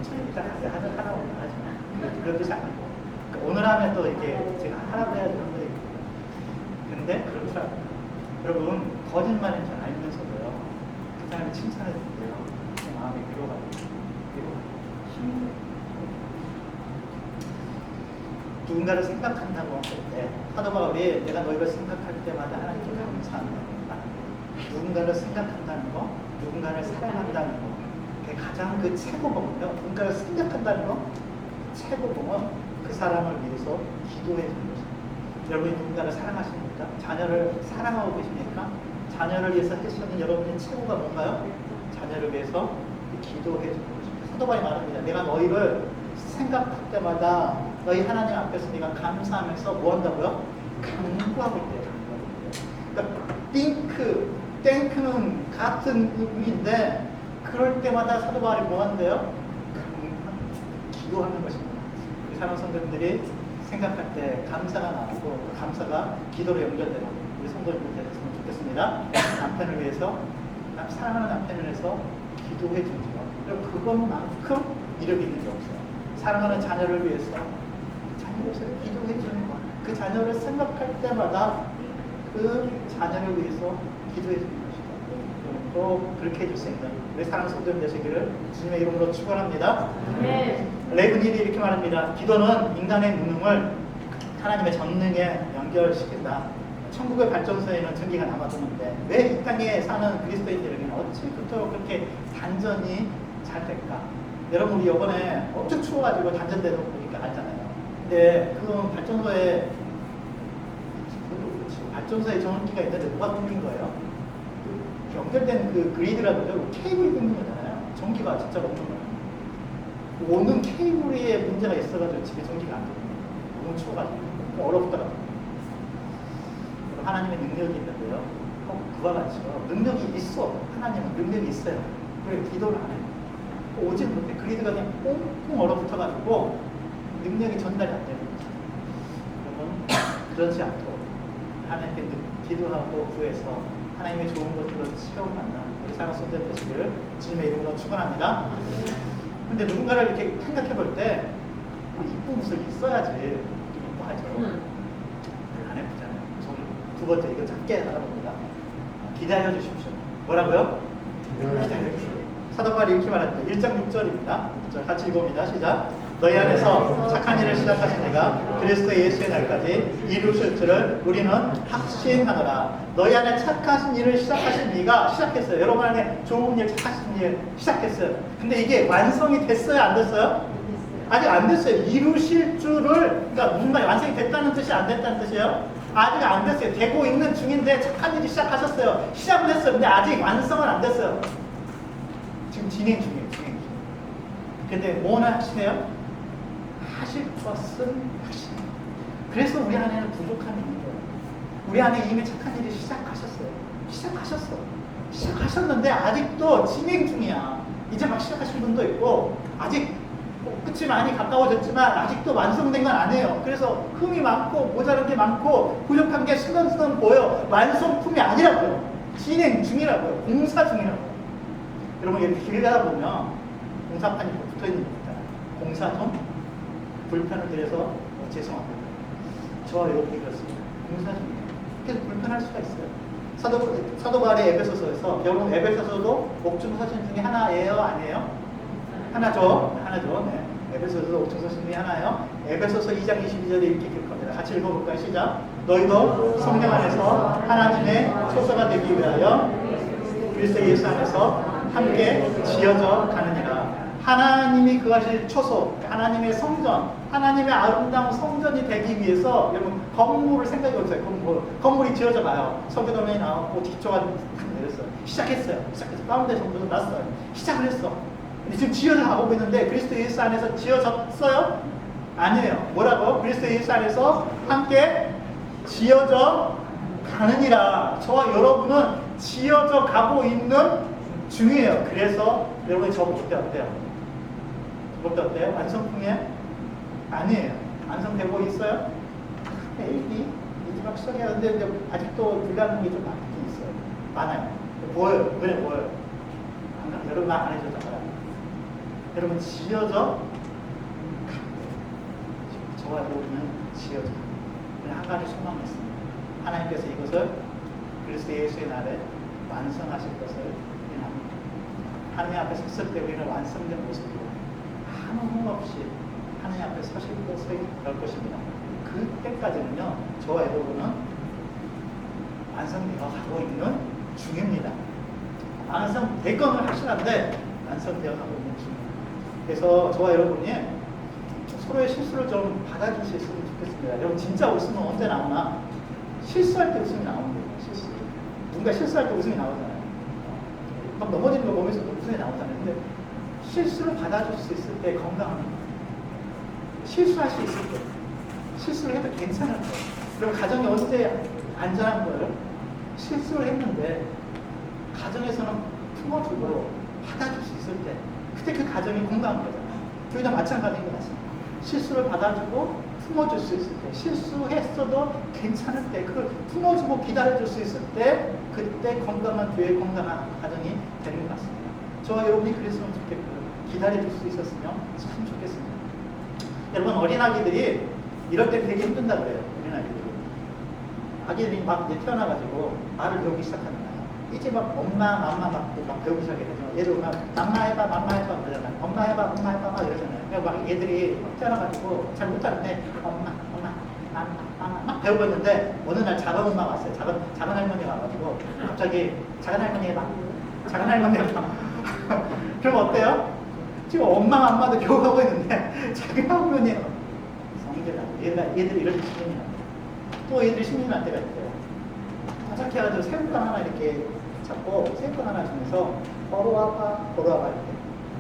저는 일단 하라고 하지만 그런 뜻이 아니고 오늘 하면 또 이렇게 제가 하라고 해야 되는 거예요. 근데 그렇더라고요. 여러분 거짓말인 줄 알면서도요 그 사람이 칭찬해 주고요 제 마음에 위로가 힘이 돼요. 누군가를 생각한다고 할 때 사도 바울이 내가 너희를 생각할 때마다 하나님께 감사한다. 누군가를 생각한다는 거, 누군가를 사랑한다는 거, 그게 가장 그 최고봉은요. 누군가를 생각한다는 거, 최고봉은 그 사람을 위해서 기도해 주는 것입니다. 여러분이 누군가를 사랑하십니까? 자녀를 사랑하고 계십니까? 자녀를 위해서 하시는 여러분의 최고가 뭔가요? 자녀를 위해서 기도해 주는 것입니다. 사도 바울이 말합니다. 내가 너희를 생각할 때마다 너희 하나님 앞에서 네가 감사하면서 뭐 한다고요? 간구하고 있대요. 그러니까 땡크는 같은 의미인데 그럴 때마다 사도 바울이 뭐 한대요? 기도하는 것입니다. 우리 사랑 성도님들이 생각할 때 감사가 나오고 그 감사가 기도로 연결되는 우리 성도님들 되셨으면 좋겠습니다. 남편을 위해서 사랑하는 남편을 위해서 기도해 주는 것. 그리고 그것만큼 이력이 있는 게 없어요. 사랑하는 자녀를 위해서 기도해 주는 것. 그 자녀를 생각할 때마다 그 자녀를 위해서 기도해 주는 것이다. 또 그렇게 해주십니다. 우리 사랑하는 성도님 되시기를 주님의 이름으로 축원합니다. 레이븐힐이 이렇게 말합니다. 기도는 인간의 무능을 하나님의 전능에 연결시킨다. 천국의 발전소에는 전기가 남아도는데 왜 이 땅에 사는 그리스도인들에게는 어찌 그토록 그렇게 단전이 잘 될까? 여러분 우리 이번에 엄청 추워가지고 단전되는 거 보니까 알잖아요. 근데 그 발전소에 전기가 있는데 뭐가 끊긴 거예요? 그 연결된 그 그리드라고 그러죠. 케이블이 끊긴 거잖아요. 전기가 진짜 없는 거예요. 오는 케이블에 문제가 있어가지고 집에 전기가 안 들어요. 너무 추워가지고 얼어붙더라고요. 하나님의 능력이 있는데요. 그와 같이요. 능력이 있어. 하나님은 능력이 있어요. 그래 기도를 안 해요. 오지 못해. 그리드가 그냥 꽁꽁 얼어붙어가지고 능력이 전달이 안 되는 거죠. 여러분 그렇지 않도록 하나님께 기도하고 구해서 하나님의 좋은 것들로 채워 만나 우리 사랑 성도들 되시기를 주님의 이름으로 축원합니다. 근데 누군가를 이렇게 생각해 볼 때 이쁜 모습이 있어야지 이뻐하죠. 안 예쁘잖아요. 두 번째 이거 짧게 알아봅니다. 기다려 주십시오. 뭐라고요? 기다려 주십시오. 사도 바울이 이렇게 말합니다. 1장 6절입니다. 같이 읽어봅니다. 시작. 너희 안에서 착한 일을 시작하신 이가 그리스도 예수의 날까지 이루실 줄을 우리는 확신하노라. 너희 안에 착하신 일을 시작하신 이가 시작했어요. 여러분 안에 좋은 일, 착하신 일 시작했어요. 근데 이게 완성이 됐어요? 안 됐어요? 아직 안 됐어요. 이루실 줄을, 그러니까 무슨 말이 완성이 됐다는 뜻이 안 됐다는 뜻이에요? 아직 안 됐어요. 되고 있는 중인데 착한 일이 시작하셨어요. 시작은 했어요. 근데 아직 완성은 안 됐어요. 지금 진행 중이에요. 근데 뭐는 하시네요? 하실 것은 하시네요. 그래서 우리 안에는 부족함이 있는 거예요. 우리 안에 이미 착한 일이 시작하셨는데 아직도 진행 중이야. 이제 막 시작하신 분도 있고 아직 끝이 많이 가까워졌지만 아직도 완성된 건 아니에요. 그래서 흠이 많고 모자란 게 많고 부족한 게 스근스근 보여. 완성품이 아니라고요. 진행 중이라고요. 공사 중이라고요. 여러분 이렇게 길 가다 보면 공사판이 붙어있는 거 있잖아요. 공사 좀 불편을 드려서 죄송합니다. 저와 이렇게 그렇습니다. 공사 중이에요. 그래서 불편할 수가 있어요. 사도 바울의 에베소서에서 여러분 에베소서도 옥중 서신 중에 하나예요? 아니에요? 하나죠. 네. 에베소서 옥중 서신 중에 하나예요. 에베소서 2장 22절에 이렇게 읽을 겁니다. 같이 읽어볼까요? 시작. 너희도 성령 안에서 하나님의 초소가 되기 위하여 그리스도 예수 안에서 함께 지어져 가느니라. 하나님이 그하실 초소, 하나님의 성전, 하나님의 아름다운 성전이 되기 위해서 여러분 건물을 생각해 보세요. 건물이 지어져 가요. 설계도면이 나왔고 기초가 내렸어요. 시작했어요. 파운데이션부터 났어요. 시작을 했어. 근데 지금 지어져 가고 있는데 그리스도 예수 안에서 지어졌어요? 아니에요. 뭐라고? 그리스도 예수 안에서 함께 지어져 가느니라. 저와 여러분은 지어져 가고 있는 중이에요. 그래서 여러분이 저거 볼 때 어때요? 볼 때 어때요? 완성품이에요? 아니에요. 완성되고 있어요? A, B 이제 막 시작해야 되는데 아직도 불가능한 게 좀 많긴 있어요. 많아요. 보여요. 눈에 보여요. 여러분 말 안 해줬잖아요. 여러분 지어져 저와 여러분은 지어져 한 가지 소망이 있습니다. 하나님께서 이것을 그리스도 예수의 날에 완성하실 것을 믿습니다. 하나님 앞에 섰을 때 우리는 완성된 모습으로 아무 흠 없이 하나님 앞에 서실 것을 열 것입니다. 그때까지는요, 저와 여러분은 완성되어 가고 있는 중입니다. 완성될 거는 확실한데 완성되어 가고 있는 중입니다. 그래서 저와 여러분이 서로의 실수를 좀 받아줄 수 있으면 좋겠습니다. 여러분 진짜 웃음은 언제 나오나? 실수할 때 웃음이 나오는 거예요. 실수. 누군가 실수할 때 웃음이 나오잖아요. 막 넘어지는 거 보면서 웃음이 나오잖아요. 근데 실수를 받아줄 수 있을 때 건강합니다. 실수할 수 있을 때 실수를 해도 괜찮을 때 그럼 가정이 언제 안전한 거예요? 실수를 했는데 가정에서는 품어주고 받아줄 수 있을 때 그때 그 가정이 건강한 거잖아요. 교회도 마찬가지인 것 같습니다. 실수를 받아주고 품어줄 수 있을 때 실수했어도 괜찮을 때 그걸 품어주고 기다려줄 수 있을 때 그때 건강한 교회 건강한 가정이 되는 것 같습니다. 저와 여러분이 그랬으면 좋겠고요. 기다려줄 수 있었으면 참 좋겠습니다. 여러분 어린아기들이 이럴 때 되게 힘든다 그래요. 어린아기들이 아기들이 막 태어나가지고 말을 배우기 시작하는 거예요. 이제 막 엄마 막 배우기 시작해요. 얘들 막 맘마 해봐 그러잖아요. 엄마 해봐 막 이러잖아요. 막 얘들이 막 태어나가지고 잘 못하는데 엄마 막 배우고 있는데 어느 날 작은 엄마가 왔어요. 작은 할머니가 와가지고 갑자기 작은 할머니 해봐. 그럼 어때요? 지금 엄마도 교육하고 있는데 작은 할머니 성질나. 얘들이 이렇게 신경이 나요. 또 얘들이 신경이 날 때가 있어요. 도착해가지고 새우깡 하나 이렇게 잡고 새우깡 하나 주면서 걸어와봐 이렇게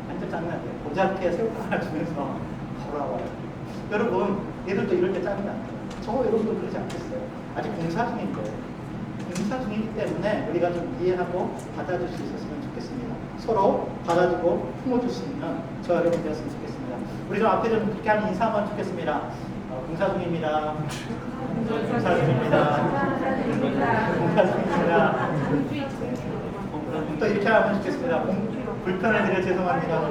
완전 장난이에요. 도착해 새우깡 하나 주면서 걸어와봐. 여러분 얘들도 이럴 때 짜증 나요. 저 여러분도 그러지 않겠어요? 아직 공사 중이기 때문에 우리가 좀 이해하고 받아줄 수 있었으면 좋겠습니다. 서로 받아주고 품어줄 수 있는 저 여러분 되었으면 좋겠습니다. 우리 좀 앞에 좀 그렇게 하는 인사 한번 좋겠습니다. 공사 중입니다. 또 이렇게 하면 좋겠습니다. 불편을 드려 죄송합니다.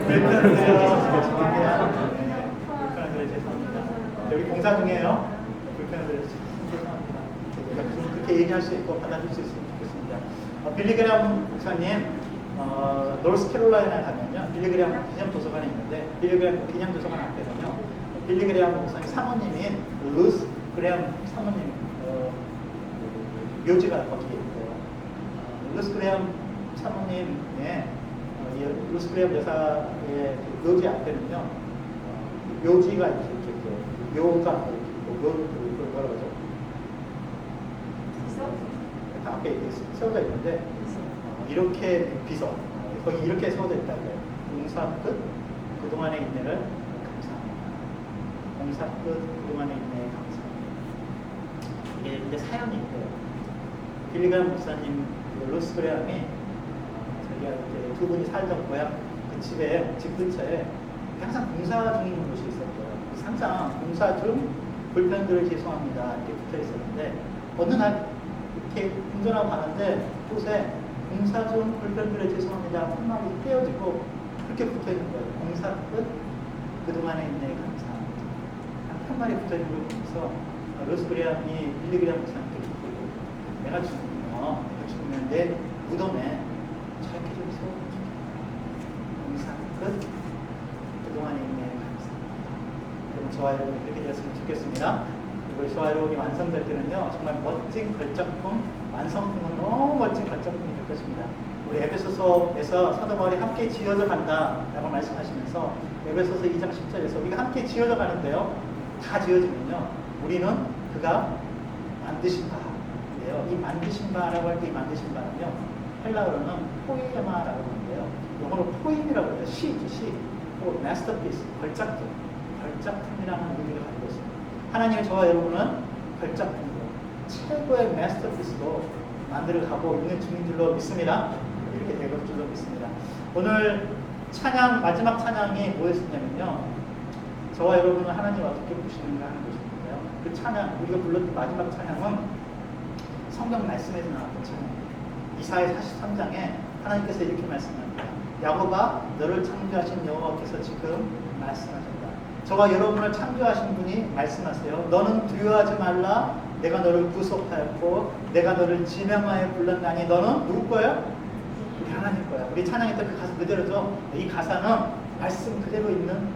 불편을 드려 죄송합니다. 여기 공사 중이에요. 불편을 드려 죄송합니다. 그렇게 얘기할 수 있고 받아줄 수 있으면 좋겠습니다. 빌리그램 목사님 노스캐롤라이나에 가면요. 빌리그램 기념도서관이 있는데 빌리그램 기념도서관 앞에는요. 빌리그램 목사님 사모님인 루스 그램 사모님 묘지가 거기에 있고요. 루스 그램 사모님의 루스 그램 여사의 묘지 앞에는요. 묘지가 이렇게 묘가 뭐라고 하죠? 앞에 이렇게 세워져 있는데 이렇게 비서 거기 이렇게 세워져 있다고 해요. 공사 끝 그동안의 인내를 감사합니다. 공사 끝 그동안의 인내에 감사합니다. 이게 이제 사연이 있고요. 빌리그램 목사님 루스 그램이 자기가 이제 두 분이 살던 고향 그 집 근처에 항상 공사 중인 곳이 있었고요. 항상 공사 중 불편들을 죄송합니다 이렇게 붙어 있었는데 어느 날 이렇게 운전하고 가는데 곳에 공사 중 불편들을 죄송합니다 한 마디 떼어지고 그렇게 붙어 있는 거예요. 공사 끝 그동안의 인내에 감사합니다. 한 마디 붙어 있는 걸 보면서 루스 그램이 빌리그램 목사님께 듣고 내가 죽으면 내 무덤에 저렇게 좀 세워주게. 공사 끝 그동안의 인내에 감사합니다. 그럼 저와 여러분이 그렇게 되었으면 좋겠습니다. 그리고 저와 여러분이 완성될 때는요 정말 멋진 걸작품 완성품은 너무 멋진 걸작품이 될 것입니다. 우리 에베소서에서 사도 바울이 함께 지어져 간다라고 말씀하시면서 에베소서 2장 10절에서 우리가 함께 지어져 가는데요 다 지어지면요 우리는 그가 만드신 바인데요 이 만드신 바라고 할 때 이 만드신 바는요 헬라어로는 포이에마라고 하는데요 영어로 포임이라고 해요. 시 마스터피스 걸작품이라는 의미를 가지고 있습니다. 하나님의 저와 여러분은 걸작품으로 최고의 마스터피스로 만들어가고 있는 중인 줄로 믿습니다. 이렇게 되는 줄로 믿습니다. 오늘 찬양, 마지막 찬양이 뭐였었냐면요, 저와 여러분은 하나님 어떻게 보시는가 하는 것인데요, 그 찬양, 우리가 불렀던 마지막 찬양은 성경 말씀에서 나왔던 찬양입니다. 이사야 43장에 하나님께서 이렇게 말씀합니다. 야곱아, 너를 창조하신 여호와께서 지금 말씀하신다. 저와 여러분을 창조하신 분이 말씀하세요. 너는 두려워하지 말라. 내가 너를 구속하였고 내가 너를 지명하여 불렀나니 너는 누구 거야? 우리 하나님 거야. 우리 찬양했던 그 가사 그대로죠. 이 가사는 말씀 그대로 있는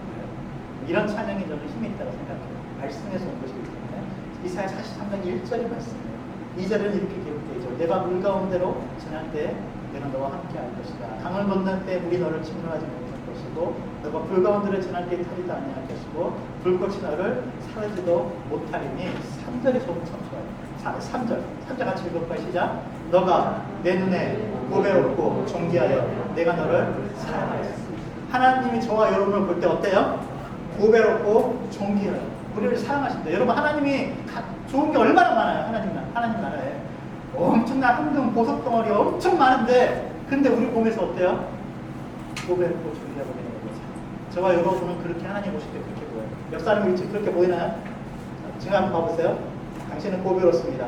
이런 찬양이 저는 힘이 있다고 생각해요. 말씀에서 온 것이기 때문에. 이사야 43장 1절의 말씀이에요. 2절은 이렇게 기록되죠. 내가 물 가운데로 지날 때 내가 너와 함께 할 것이다. 강을 건널 때 물이 너를 침몰하지 못할 것이고 너가 불 가운데로 지날 때 타지도 아니할 것이고 불꽃이 너를 사르지도 못하리니. 3절이 좀 참 좋아요. 3절 같이 읽어볼까요? 시작. 너가 내 눈에 보배롭고 존귀하여 내가 너를 사랑하였습니다. 하나님이 저와 여러분을 볼 때 어때요? 보배롭고 존귀해요. 우리를 사랑하신다. 여러분, 하나님이 좋은 게 얼마나 많아요. 하나님 나라에 엄청난 황금 보석 덩어리 엄청 많은데, 근데 우리 보면서 어때요? 보배롭고 존귀하고 되는 거죠. 저와 여러분은 그렇게 하나님 보실 때 그렇게 보여요. 옆 사람이 그렇게 보이나요? 지금 한번 봐보세요. 당신은 보배롭습니다.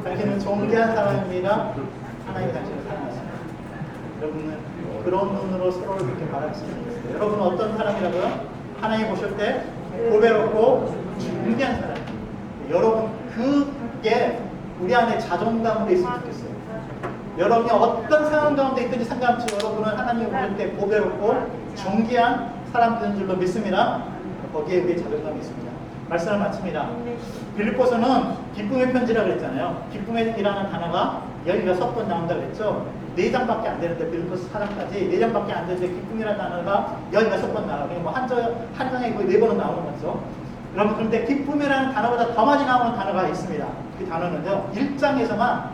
당신은 존귀한 사람입니다. 하나님이 당신을 사랑하십니다. 여러분은 그런 눈으로 서로를 그렇게 바라보시면 되겠어요. 여러분은 어떤 사람이라고요? 하나님 보실 때 보배롭고 존귀한 사람. 여러분, 그게 우리 안에 자존감으로 있으면 좋겠어요. 여러분이 어떤 상황 가운데 있든지 상관없이 여러분은 하나님을 볼 때 보배롭고 존귀한 사람들인 줄로 믿습니다. 거기에 우리의 자존감이 있습니다. 말씀을 마칩니다. 빌립보서는 기쁨의 편지라고 그랬잖아요. 기쁨이라는 단어가 16번 나온다고 그랬죠. 4장밖에 안 되는데, 빌립보서 4장까지 4장밖에 안 되는데 기쁨이라는 단어가 16번 나와요. 뭐 한 장에 거의 4번은 나오는 거죠. 여러분, 그런데 기쁨이라는 단어보다 더 많이 나오는 단어가 있습니다. 그 단어는요, 1장에서만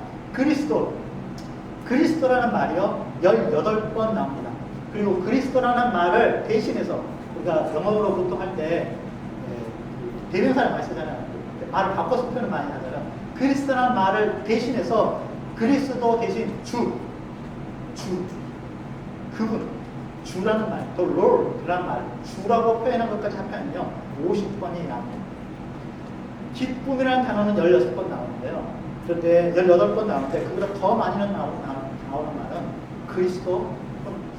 그리스도라는 말이요 18번 나옵니다. 그리고 그리스도라는 말을 대신해서, 우리가 영어로 보통 할 때 대명사를 많이 쓰잖아요. 말을 바꿔서 표현을 많이 하잖아요. 그리스도라는 말을 대신해서 그리스도 대신 그분, 주라는 말, 또 Lord라는 말, 주라고 표현한 것까지 합하면요 50번이 나옵니다. 기쁨이라는 단어는 16번 나오는데요. 그런데 18번 나오는데 그보다 더 많이는 나오는 말은 그리스도,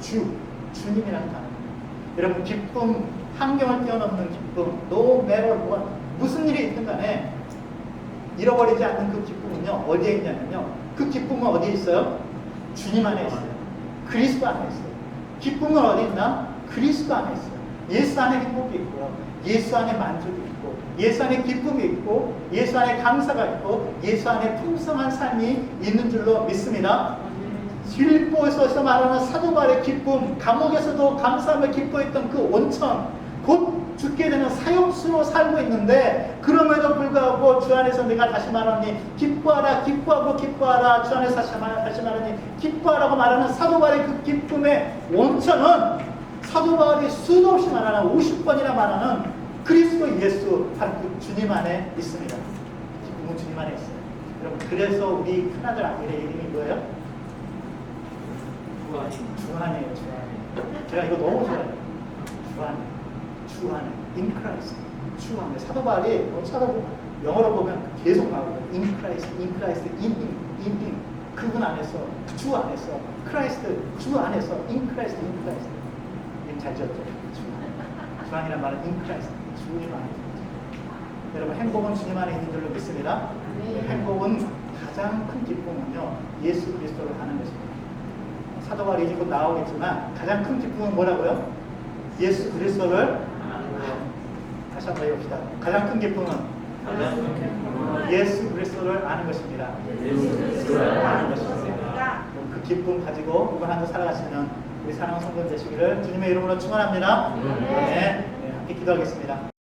주님이라는 단어입니다. 여러분, 기쁨, 환경을 뛰어넘는 기쁨, no matter what, 무슨 일이 있든 간에 잃어버리지 않는 그 기쁨은요 어디에 있냐면요, 그 기쁨은 어디에 있어요? 주님 안에 있어요. 그리스도 안에 있어요. 기쁨은 어디 있나? 그리스도 안에 있어요. 예수 안에 행복이 있고요, 예수 안에 만족이 있고, 예수 안에 기쁨이 있고, 예수 안에 감사가 있고, 예수 안에 풍성한 삶이 있는 줄로 믿습니다. 빌립보에서 말하는 사도 바울의 기쁨, 감옥에서도 감사함을 기뻐했던 그 온천, 곧 죽게 되는 사형수로 살고 있는데, 그럼에도 불구하고 주 안에서 내가 다시 말하니 기뻐하라, 기뻐하고 기뻐하라, 주 안에서 다시 말하니 기뻐하라고 말하는 사도 바울의 그 기쁨의 온천은 사도 바울이 수도 없이 말하는 50번이나 말하는 그리스도 예수, 바로 그 주님 안에 있습니다. 기쁨은 주님 안에 있어요. 여러분, 그래서 우리 큰아들 아들의 이름이 뭐예요? 주안이에요. 주안. 제가 이거 너무 좋아해요. 주안, in Christ, 주안. 사도 바울이 영어로 보면 계속 나오고 in Christ, in him, 그분 안에서, 주 안에서, 크라이스트, 주 안에서, in Christ. 이름 잘 지었죠? 주안이란 말은 in Christ, 주님 안에. 여러분, 행복은 주님 안에 있는 줄로 믿습니다. 행복은 가장 큰 기쁨은요 예수 그리스도를 아는 것입니다. 사도 바울이 이제 곧 나오겠지만 가장 큰 기쁨은 뭐라고요? 예수 그리스도를 다시 한번 해봅시다. 가장 큰 기쁨은 예수 그리스도를 아는 것입니다. 아는 것입니다. 그 기쁨 가지고 이번 한 주 살아가시는 우리 사랑하는 성도들 되시기를 주님의 이름으로 축원합니다. 네, 함께 기도하겠습니다.